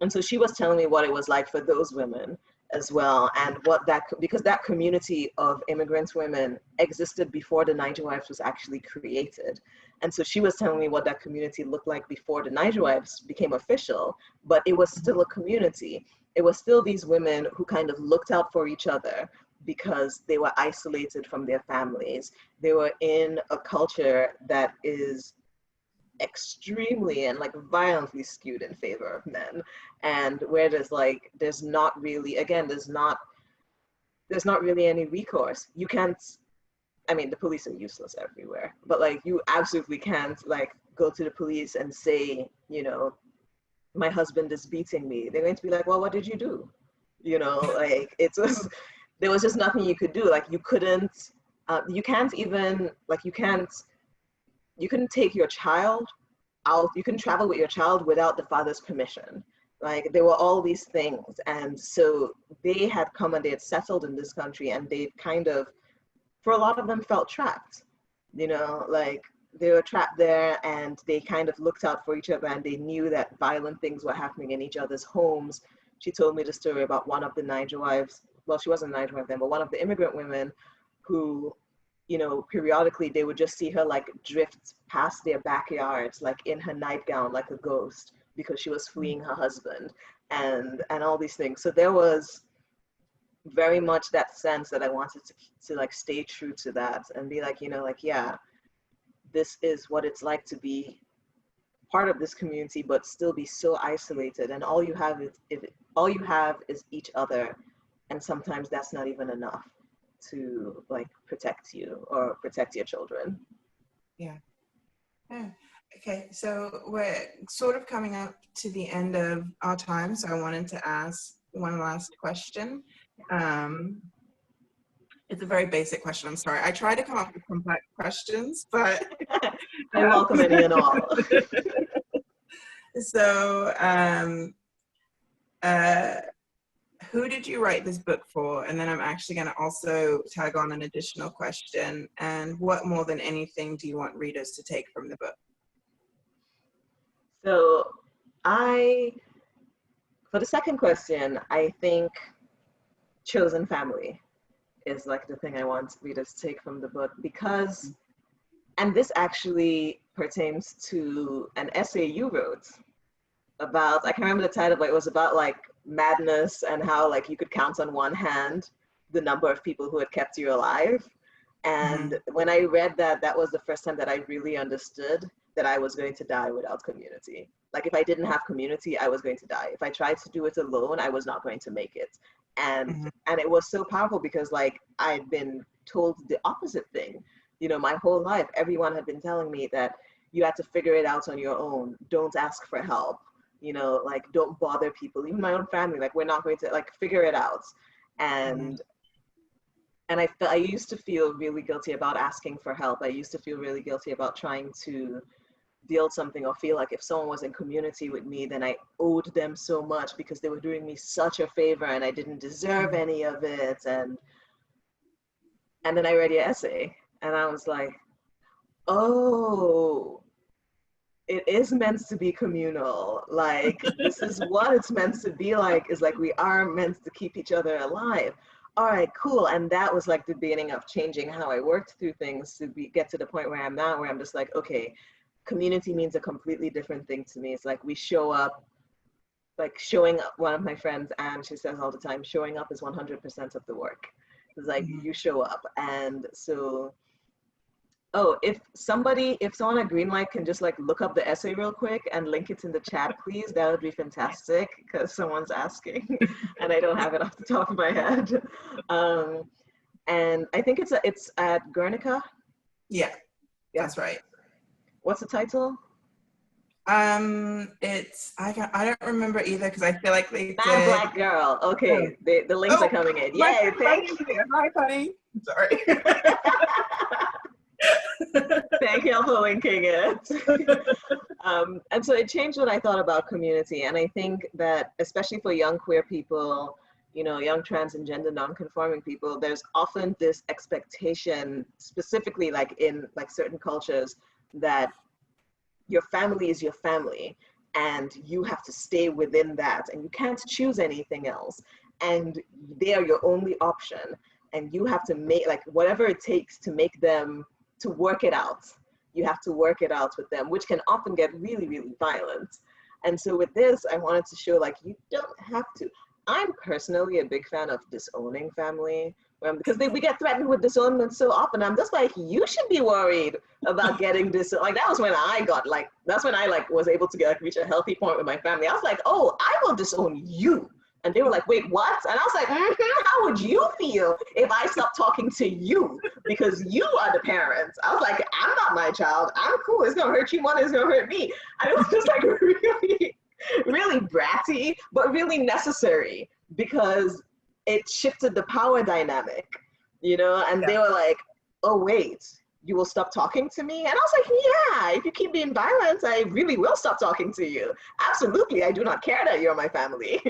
so she was telling me what it was like for those women as well, and what that, because that community of immigrant women existed before the Niger Wives was actually created. And so she was telling me what that community looked like before the Niger Wives became official, but it was still a community. It was still these women who kind of looked out for each other because they were isolated from their families. They were in a culture that is extremely and like violently skewed in favor of men, and where there's not really, again, there's not really any recourse. You can't, I mean, the police are useless everywhere, but like you absolutely can't like go to the police and say, you know, my husband is beating me. They're going to be like, well, what did you do? You know, like there was just nothing you could do. Like you couldn't, you can't even, like you couldn't take your child out, you couldn't travel with your child without the father's permission. Like there were all these things. And so they had come and they had settled in this country, and they kind of, for a lot of them, felt trapped. You know, like they were trapped there, and they kind of looked out for each other, and they knew that violent things were happening in each other's homes. She told me the story about one of the Niger wives, well, she wasn't a Niger wife then, but one of the immigrant women who, you know, periodically they would just see her like drift past their backyards, like in her nightgown, like a ghost, because she was fleeing her husband, and all these things. So there was very much that sense that I wanted to like stay true to that and be like, you know, like, yeah, this is what it's like to be part of this community, but still be so isolated, and all you have is each other, and sometimes that's not even enough to like protect you or protect your children. Yeah. Okay, so we're sort of coming up to the end of our time, so I wanted to ask one last question. It's a very basic question, I'm sorry. I try to come up with complex questions, but I welcome any and all. So, who did you write this book for? And then I'm actually going to also tag on an additional question. And what more than anything do you want readers to take from the book? So for the second question, I think chosen family is like the thing I want readers to take from the book, because, and this actually pertains to an essay you wrote about, I can't remember the title, but it was about like madness and how like you could count on one hand the number of people who had kept you alive. And when I read that, that was the first time that I really understood that I was going to die without community. Like if I didn't have community, I was going to die. If I tried to do it alone, I was not going to make it. And it was so powerful because like I'd been told the opposite thing. You know, my whole life, everyone had been telling me that you had to figure it out on your own. Don't ask for help. You know, like don't bother people, even my own family, like we're not going to like figure it out. And I used to feel really guilty about asking for help. I used to feel really guilty about trying to build something, or feel like if someone was in community with me, then I owed them so much because they were doing me such a favor and I didn't deserve any of it. And then I read your essay and I was like, oh, it is meant to be communal. Like this is what it's meant to be like, is like we are meant to keep each other alive. All right, cool. And that was like the beginning of changing how I worked through things to get to the point where I'm now, where I'm just like, okay, community means a completely different thing to me. It's like we show up, like showing up. One of my friends, and she says all the time, showing up is 100% of the work. It's like you show up. And so Oh, if someone at Greenlight can just like look up the essay real quick and link it in the chat, please, that would be fantastic because someone's asking and I don't have it off the top of my head. Um, and I think it's at Guernica. Yeah, Yeah. that's right. What's the title? It's I don't remember either because I feel like they Mad did. Black Girl. Okay, the links are coming in. Yay, thank you. Hi, honey. Sorry. Thank you for linking it. And so it changed what I thought about community. And I think that especially for young queer people, you know, young trans and gender non-conforming people, there's often this expectation, specifically like in like certain cultures, that your family is your family and you have to stay within that and you can't choose anything else. And they are your only option. And you have to make like whatever it takes to make them to work it out. You have to work it out with them, which can often get really, really violent. And so with this, I wanted to show like, you don't have to. I'm personally a big fan of disowning family because we get threatened with disownment so often. I'm just like, you should be worried about getting disowned. Like that was when I got like, that's when I like was able to get like reach a healthy point with my family. I was like, oh, I will disown you. And they were like, wait, what? And I was like, how would you feel if I stopped talking to you because you are the parents? I was like, I'm not my child. I'm cool. It's going to hurt you more than it's going to hurt me. And it was just like really, really bratty, but really necessary because it shifted the power dynamic, you know? And they were like, oh, wait, you will stop talking to me? And I was like, yeah, if you keep being violent, I really will stop talking to you. Absolutely, I do not care that you're my family.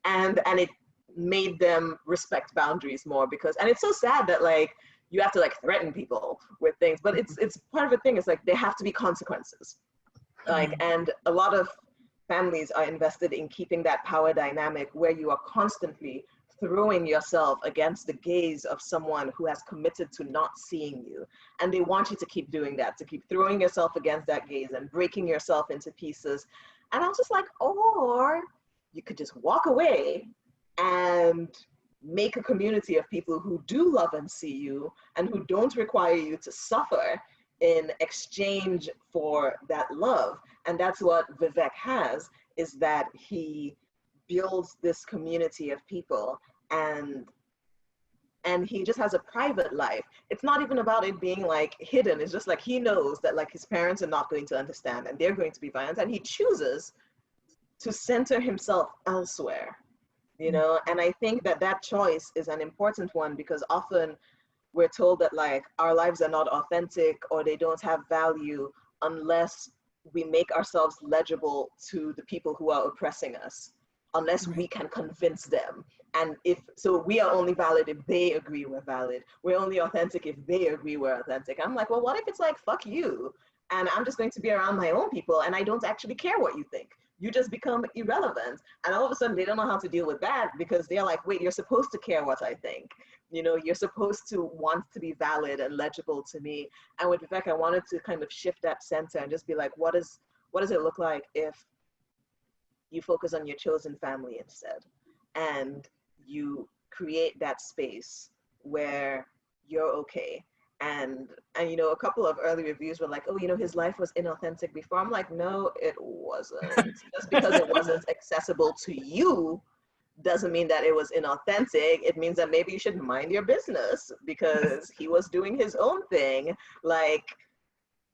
And it made them respect boundaries more because, and it's so sad that like, you have to like threaten people with things, but it's part of the thing. It's like, there have to be consequences. Like, and a lot of families are invested in keeping that power dynamic where you are constantly throwing yourself against the gaze of someone who has committed to not seeing you. And they want you to keep doing that, to keep throwing yourself against that gaze and breaking yourself into pieces. And I was just like, or you could just walk away and make a community of people who do love and see you and who don't require you to suffer in exchange for that love. And that's what Vivek has, is that he builds this community of people and he just has a private life. It's not even about it being like hidden. It's just like he knows that like his parents are not going to understand and they're going to be violent, and he chooses to center himself elsewhere, you know? And I think that that choice is an important one because often we're told that like our lives are not authentic or they don't have value unless we make ourselves legible to the people who are oppressing us, unless we can convince them. And if so, we are only valid if they agree we're valid. We're only authentic if they agree we're authentic. I'm like, well, what if it's like, fuck you, and I'm just going to be around my own people and I don't actually care what you think. You just become irrelevant. And all of a sudden they don't know how to deal with that because they're like, wait, you're supposed to care what I think. You know, you're supposed to want to be valid and legible to me. And with Vivek, I wanted to kind of shift that center and just be like, what does it look like if you focus on your chosen family instead? And you create that space where you're okay. And you know, a couple of early reviews were like, oh, you know, his life was inauthentic before. I'm like, no, it wasn't. Just because it wasn't accessible to you doesn't mean that it was inauthentic. It means that maybe you should mind your business because he was doing his own thing, like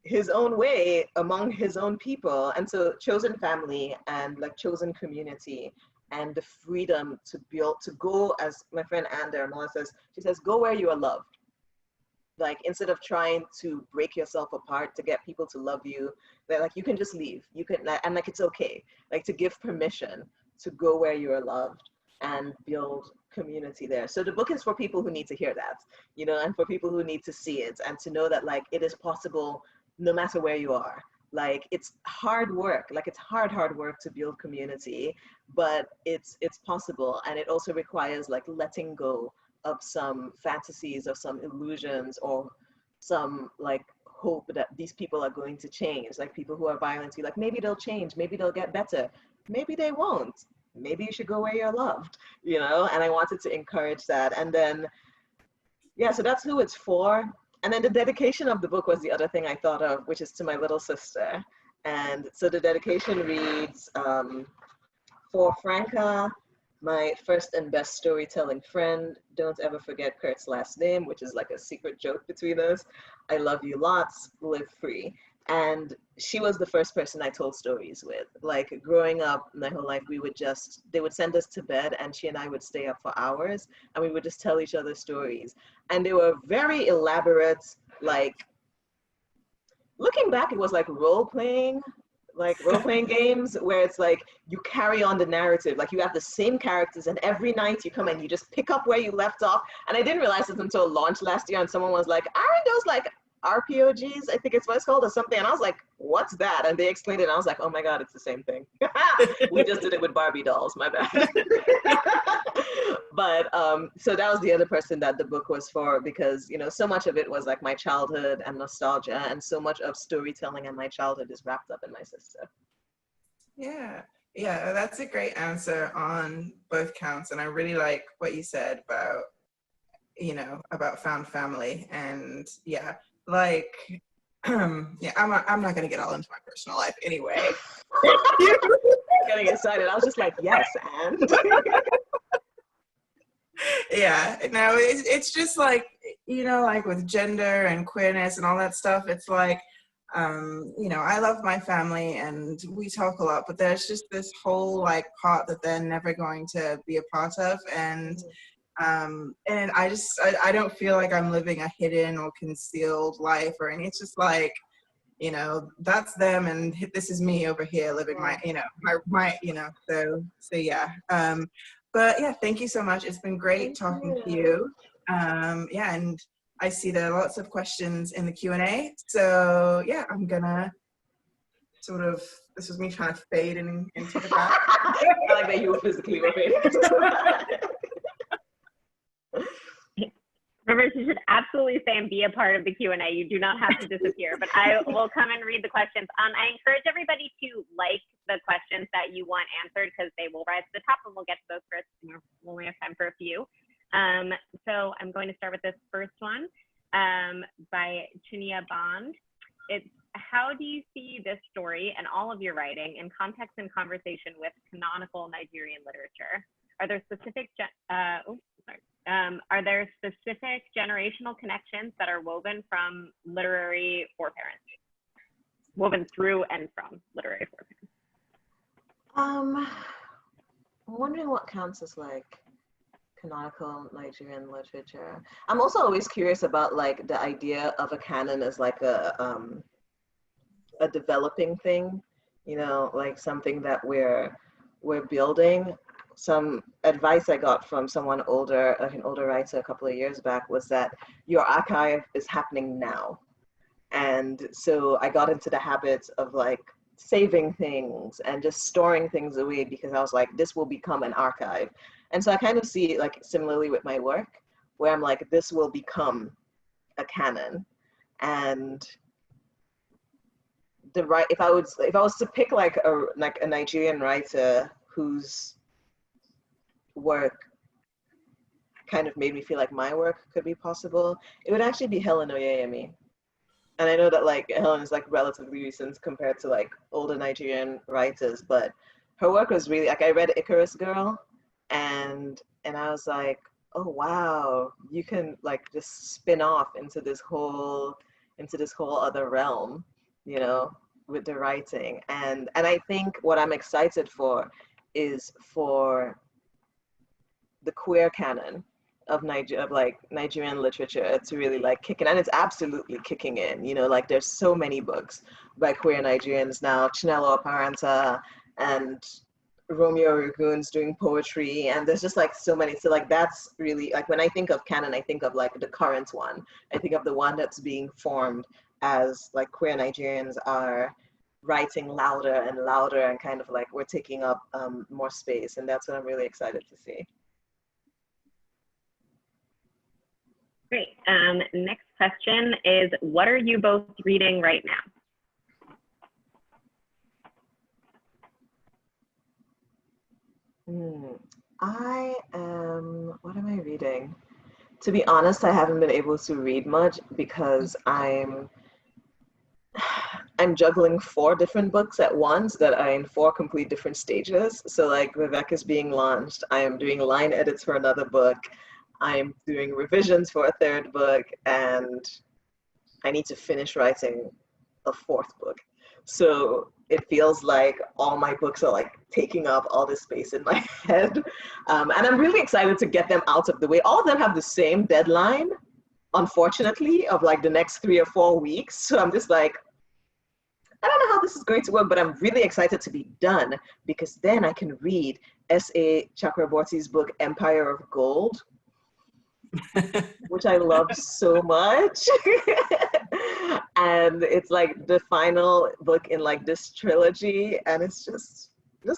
his own way among his own people. And so chosen family and like chosen community and the freedom to build, to go, as my friend Anna says, she says, go where you are loved. Like, instead of trying to break yourself apart to get people to love you, that like, you can just leave. You can, and like, it's okay. Like, to give permission to go where you are loved and build community there. So the book is for people who need to hear that, you know, and for people who need to see it and to know that like, it is possible no matter where you are. Like, it's hard work. Like, it's hard work to build community, but it's possible. And it also requires like letting go of some fantasies, of some illusions, or some like hope that these people are going to change. Like, people who are violent, you're like, maybe they'll change, maybe they'll get better, maybe they won't. Maybe you should go where you're loved, you know? And I wanted to encourage that. And then, yeah, so that's who it's for. And then the dedication of the book was the other thing I thought of, which is to my little sister. And so the dedication reads, for Franca, my first and best storytelling friend, don't ever forget Kurt's last name, which is like a secret joke between us. I love you lots, live free. And she was the first person I told stories with. Like growing up my whole life, they would send us to bed and she and I would stay up for hours and we would just tell each other stories. And they were very elaborate, like, looking back, it was like role-playing games where it's like you carry on the narrative, like you have the same characters and every night you come and you just pick up where you left off. And I didn't realize it until launch last year and someone was like, aren't those like RPOGs, I think it's what it's called or something, and I was like, what's that? And they explained it and I was like, oh my god, it's the same thing. We just did it with Barbie dolls, my bad. But so that was the other person that the book was for, because you know, so much of it was like my childhood and nostalgia, and so much of storytelling and my childhood is wrapped up in my sister. Yeah, that's a great answer on both counts, and I really like what you said about, you know, about found family. And yeah, like yeah, I'm not gonna get all into my personal life anyway. Getting excited, I was just like, yes, and yeah, no, it's just like, you know, like with gender and queerness and all that stuff, it's like, you know, I love my family and we talk a lot, but there's just this whole like part that they're never going to be a part of. And I don't feel like I'm living a hidden or concealed life or anything. It's just like, you know, that's them and this is me over here living my, you know, my you know, so yeah. But yeah, thank you so much. It's been great talking to you. Yeah, and I see there are lots of questions in the Q&A. So yeah, I'm gonna sort of, this was me trying to fade into the back. I like that you physically were fading. Remember, you should absolutely stay and be a part of the Q&A. You do not have to disappear, but I will come and read the questions. I encourage everybody to like the questions that you want answered because they will rise to the top and we'll get to those first. We'll only have time for a few. So I'm going to start with this first one by Chinia Bond. It's, how do you see this story and all of your writing in context and conversation with canonical Nigerian literature? Are there specific, are there specific generational connections that are woven from literary foreparents? Woven through and from literary foreparents? I'm wondering what counts as like canonical Nigerian literature. I'm also always curious about like the idea of a canon as like a developing thing, you know, like something that we're building. Some advice I got from someone older, an older writer a couple of years back, was that your archive is happening now. And so I got into the habit of like saving things and just storing things away because I was like, this will become an archive. And so I kind of see it like similarly with my work, where I'm like, this will become a canon. And if I was to pick like a Nigerian writer whose work kind of made me feel like my work could be possible, it would actually be Helen Oyeyemi. And I know that like Helen is like relatively recent compared to like older Nigerian writers, but her work was really like, I read Icarus Girl and I was like, oh wow, you can like just spin off into this whole other realm, you know, with the writing. And I think what I'm excited for is for the queer canon of Nigerian literature to really like kick in, and it's absolutely kicking in. You know, like there's so many books by queer Nigerians now. Chinelo Paranta and Romeo Ragoon's doing poetry, and there's just like so many. So like that's really like when I think of canon, I think of like the current one. I think of the one that's being formed as like queer Nigerians are writing louder and louder, and kind of like we're taking up more space, and that's what I'm really excited to see. Great. Next question is, what are you both reading right now? What am I reading? To be honest, I haven't been able to read much because I'm juggling 4 different books at once that are in 4 complete different stages. So like Vivek is being launched, I am doing line edits for another book, I'm doing revisions for a 3rd book, and I need to finish writing a 4th book. So it feels like all my books are like taking up all this space in my head. And I'm really excited to get them out of the way. All of them have the same deadline, unfortunately, of like the next 3 or 4 weeks. So I'm just like, I don't know how this is going to work, but I'm really excited to be done because then I can read S.A. Chakraborty's book, Empire of Gold, which I love so much. And it's like the final book in like this trilogy, and it's just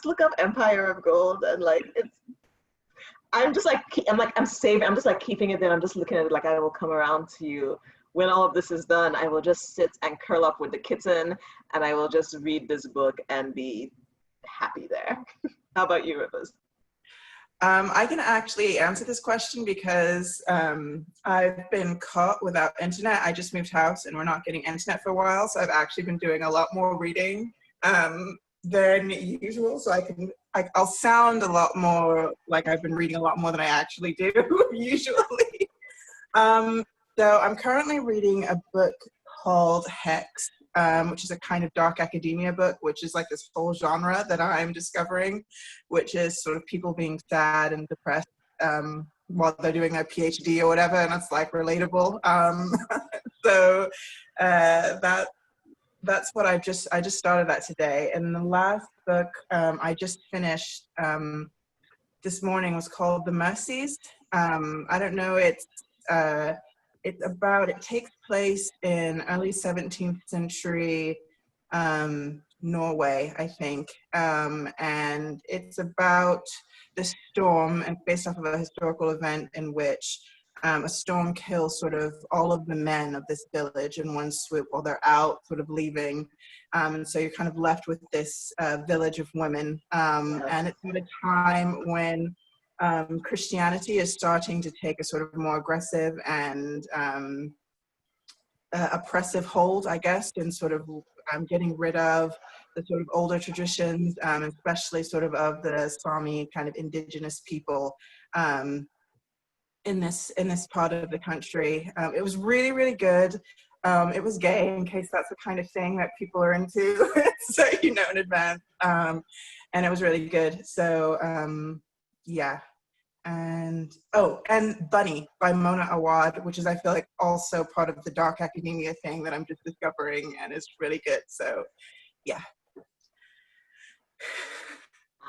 look up Empire of Gold, and like I'm just like I'm saving, I'm just like keeping it there. I'm just looking at it like I will come around to you when all of this is done. I will just sit and curl up with the kitten, and I will just read this book and be happy there. How about you, Rivers? I can actually answer this question because I've been caught without internet. I just moved house and we're not getting internet for a while, so I've actually been doing a lot more reading than usual. So I'll sound a lot more like I've been reading a lot more than I actually do usually. So I'm currently reading a book called Hex, which is a kind of dark academia book, which is like this whole genre that I'm discovering, which is sort of people being sad and depressed while they're doing their PhD or whatever, and it's like relatable. So that's what I just started that today. And the last book I just finished this morning was called The Mercies. I don't know, it takes place in early 17th century Norway, I think. And it's about the storm, and based off of a historical event in which a storm kills sort of all of the men of this village in one swoop while they're out sort of leaving. And so you're kind of left with this village of women. And it's at a time when Christianity is starting to take a sort of more aggressive and oppressive hold, I guess, in sort of getting rid of the sort of older traditions, especially sort of the Sami kind of indigenous people in this part of the country. It was really, really good. It was gay, in case that's the kind of thing that people are into, so you know in advance. And it was really good. So yeah. And Bunny by Mona Awad, which is I feel like also part of the dark academia thing that I'm just discovering, and it's really good. So yeah.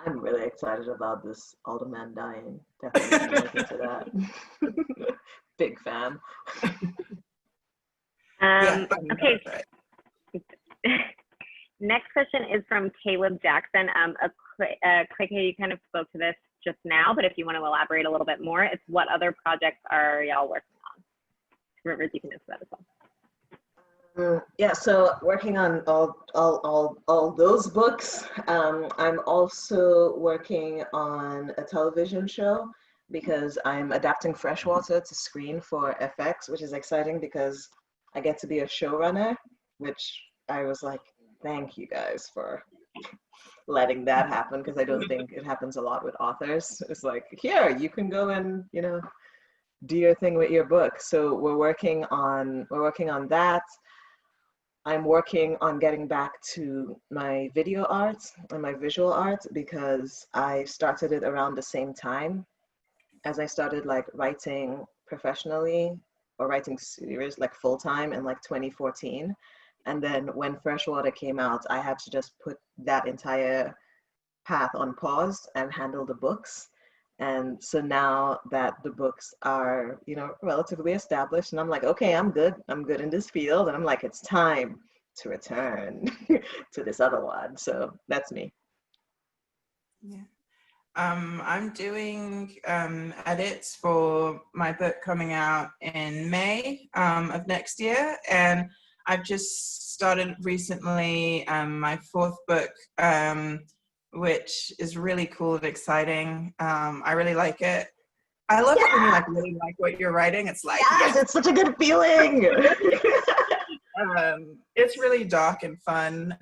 I'm really excited about this Older Man Dying. Definitely look into that. Big fan. Okay. Next question is from Caleb Jackson. Akwaeke, you kind of spoke to this just now, but if you want to elaborate a little bit more, it's what other projects are y'all working on? Rivers, you can answer that as well. Yeah, so working on all those books. I'm also working on a television show because I'm adapting Freshwater to screen for FX, which is exciting because I get to be a showrunner, which I was like, thank you guys for letting that happen, because I don't think it happens a lot with authors. It's like, here, you can go and, you know, do your thing with your book. So we're working on that. I'm working on getting back to my video art and my visual art because I started it around the same time as I started like writing professionally or writing series like full time in like 2014. And then when Freshwater came out, I had to just put that entire path on pause and handle the books. And so now that the books are, you know, relatively established, and I'm like, okay, I'm good in this field. And I'm like, it's time to return to this other one. So that's me. Yeah. I'm doing edits for my book coming out in May of next year. And I've just started recently my 4th book, which is really cool and exciting. I really like it. I love it when you like really like what you're writing. It's like, yes, it's such a good feeling. It's really dark and fun.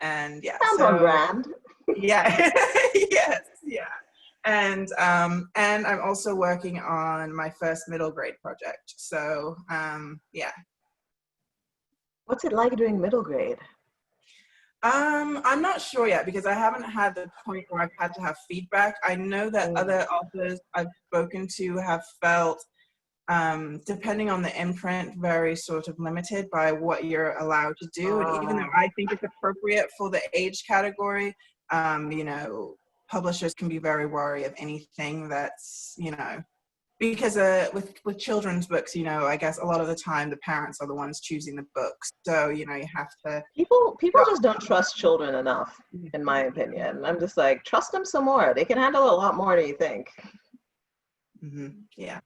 And yeah, Sounds so on brand. yeah, yes, yeah. And I'm also working on my first middle grade project. So yeah. What's it like doing middle grade? I'm not sure yet because I haven't had the point where I've had to have feedback. I know that other authors I've spoken to have felt, depending on the imprint, very sort of limited by what you're allowed to do. And even though I think it's appropriate for the age category, you know, publishers can be very wary of anything that's, you know, because with children's books, you know, I guess a lot of the time the parents are the ones choosing the books. So, you know, you have to... People just don't trust children enough, in my opinion. I'm just like, trust them some more. They can handle a lot more than you think. Mm-hmm. Yeah.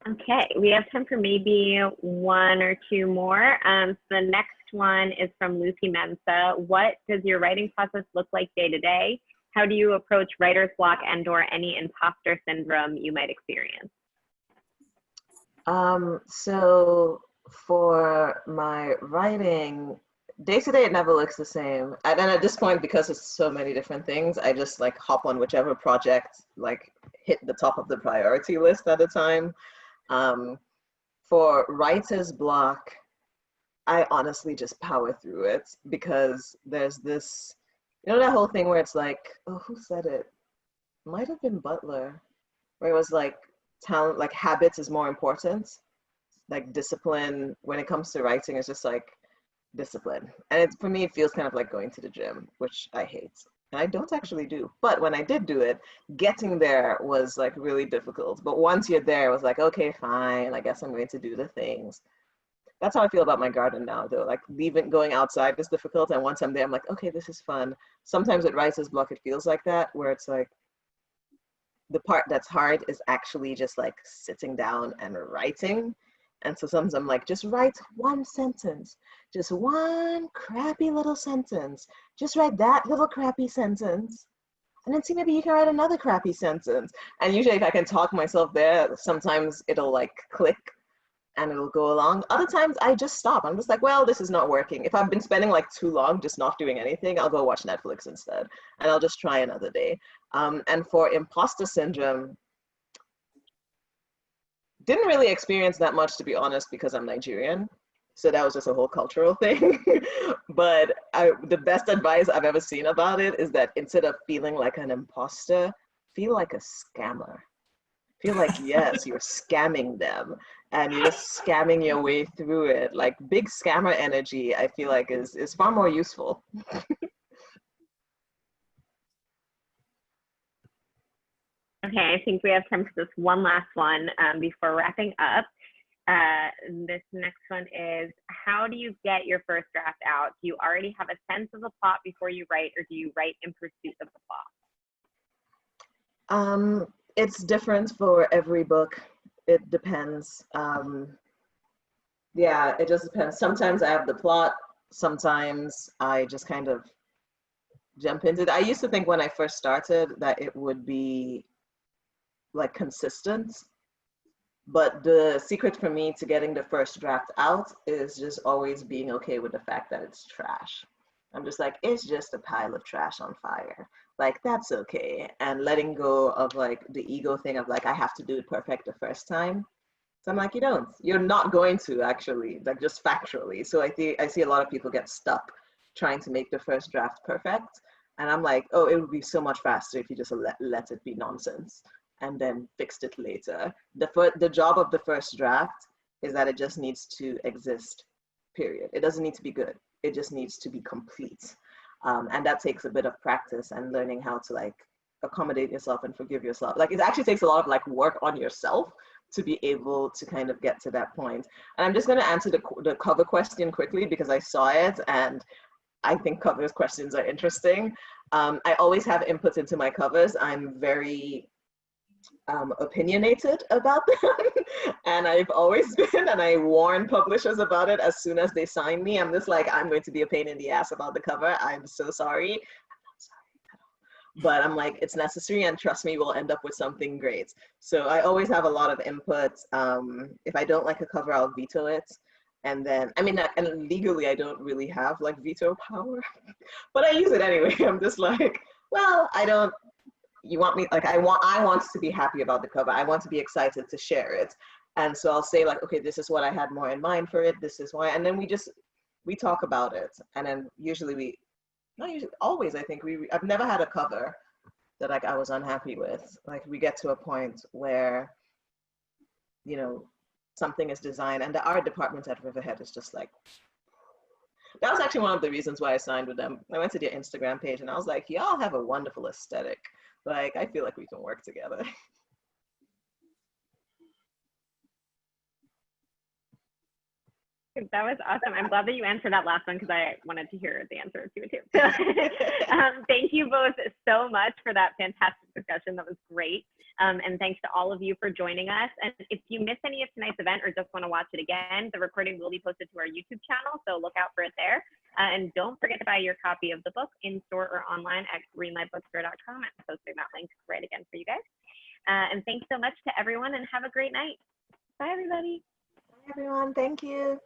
Okay, we have time for maybe one or two more. So the next one is from Lucy Mensa. What does your writing process look like day to day? How do you approach writer's block and/or any imposter syndrome you might experience? So for my writing, day to day, it never looks the same. And then at this point, because it's so many different things, I just like hop on whichever project like hit the top of the priority list at the time. For writer's block, I honestly just power through it because there's this, you know, that whole thing where it's like, oh, who said it? Might have been Butler, where it was like talent, like habits is more important. Like discipline when it comes to writing is just like discipline. And it's, for me, it feels kind of like going to the gym, which I hate. And I don't actually do. But when I did do it, getting there was like really difficult. But once you're there, it was like, okay, fine. I guess I'm going to do the things. That's how I feel about my garden now, though. Like going outside is difficult. And once I'm there, I'm like, okay, this is fun. Sometimes with writer's block, it feels like that, where it's like, the part that's hard is actually just like sitting down and writing. And so sometimes I'm like, just write one sentence, just one crappy little sentence. Just write that little crappy sentence. And then see, maybe you can write another crappy sentence. And usually if I can talk myself there, sometimes it'll like click and it'll go along. Other times I just stop. I'm just like, well, this is not working. If I've been spending like too long just not doing anything, I'll go watch Netflix instead. And I'll just try another day. And for imposter syndrome, didn't really experience that much, to be honest, because I'm Nigerian. So that was just a whole cultural thing. But the best advice I've ever seen about it is that instead of feeling like an imposter, feel like a scammer. Feel like, yes, you're scamming them and you're just scamming your way through it. Like big scammer energy, I feel like is far more useful. Okay, I think we have time for this one last one before wrapping up. This next one is, how do you get your first draft out? Do you already have a sense of the plot before you write, or do you write in pursuit of the plot? It's different for every book. It depends. Yeah, it just depends. Sometimes I have the plot. Sometimes I just kind of jump into it. I used to think when I first started that it would be like consistent, but the secret for me to getting the first draft out is just always being okay with the fact that it's trash. I'm just like, it's just a pile of trash on fire. Like, that's okay. And letting go of like the ego thing of like, I have to do it perfect the first time. So I'm like, you don't. You're not going to actually, like just factually. So I see a lot of people get stuck trying to make the first draft perfect. And I'm like, oh, it would be so much faster if you just let it be nonsense and then fixed it later. The job of the first draft is that it just needs to exist, period. It doesn't need to be good. It just needs to be complete. And that takes a bit of practice and learning how to like accommodate yourself and forgive yourself. Like it actually takes a lot of like work on yourself to be able to kind of get to that point. And I'm just going to answer the cover question quickly because I saw it and I think covers questions are interesting. I always have input into my covers. I'm very opinionated about them and I've always been, and I warn publishers about it as soon as they sign me. I'm just like, I'm going to be a pain in the ass about the cover. I'm so sorry. I'm not sorry at all. but I'm like, it's necessary, and trust me, we'll end up with something great. So I always have a lot of input. If I don't like a cover, I'll veto it. And then, I mean, and legally, I don't really have like veto power, but I use it anyway. I'm just like, well, I don't, you want me, like, I want to be happy about the cover. I want to be excited to share it. And so I'll say like, okay, this is what I had more in mind for it. This is why. And then we talk about it. And then usually not usually, always, I think I've never had a cover that like I was unhappy with. Like we get to a point where, you know, something is designed, and the art department at Riverhead is just like, that was actually one of the reasons why I signed with them. I went to their Instagram page and I was like, y'all have a wonderful aesthetic. Like, I feel like we can work together. That was awesome. I'm glad that you answered that last one because I wanted to hear the answer to it too. So, thank you both so much for that fantastic discussion. That was great. And thanks to all of you for joining us. And if you missed any of tonight's event or just want to watch it again, the recording will be posted to our YouTube channel, so look out for it there. And don't forget to buy your copy of the book in store or online at greenlightbookstore.com. I'm posting that link right again for you guys. And thanks so much to everyone, and have a great night. Bye, everybody. Bye, everyone. Thank you.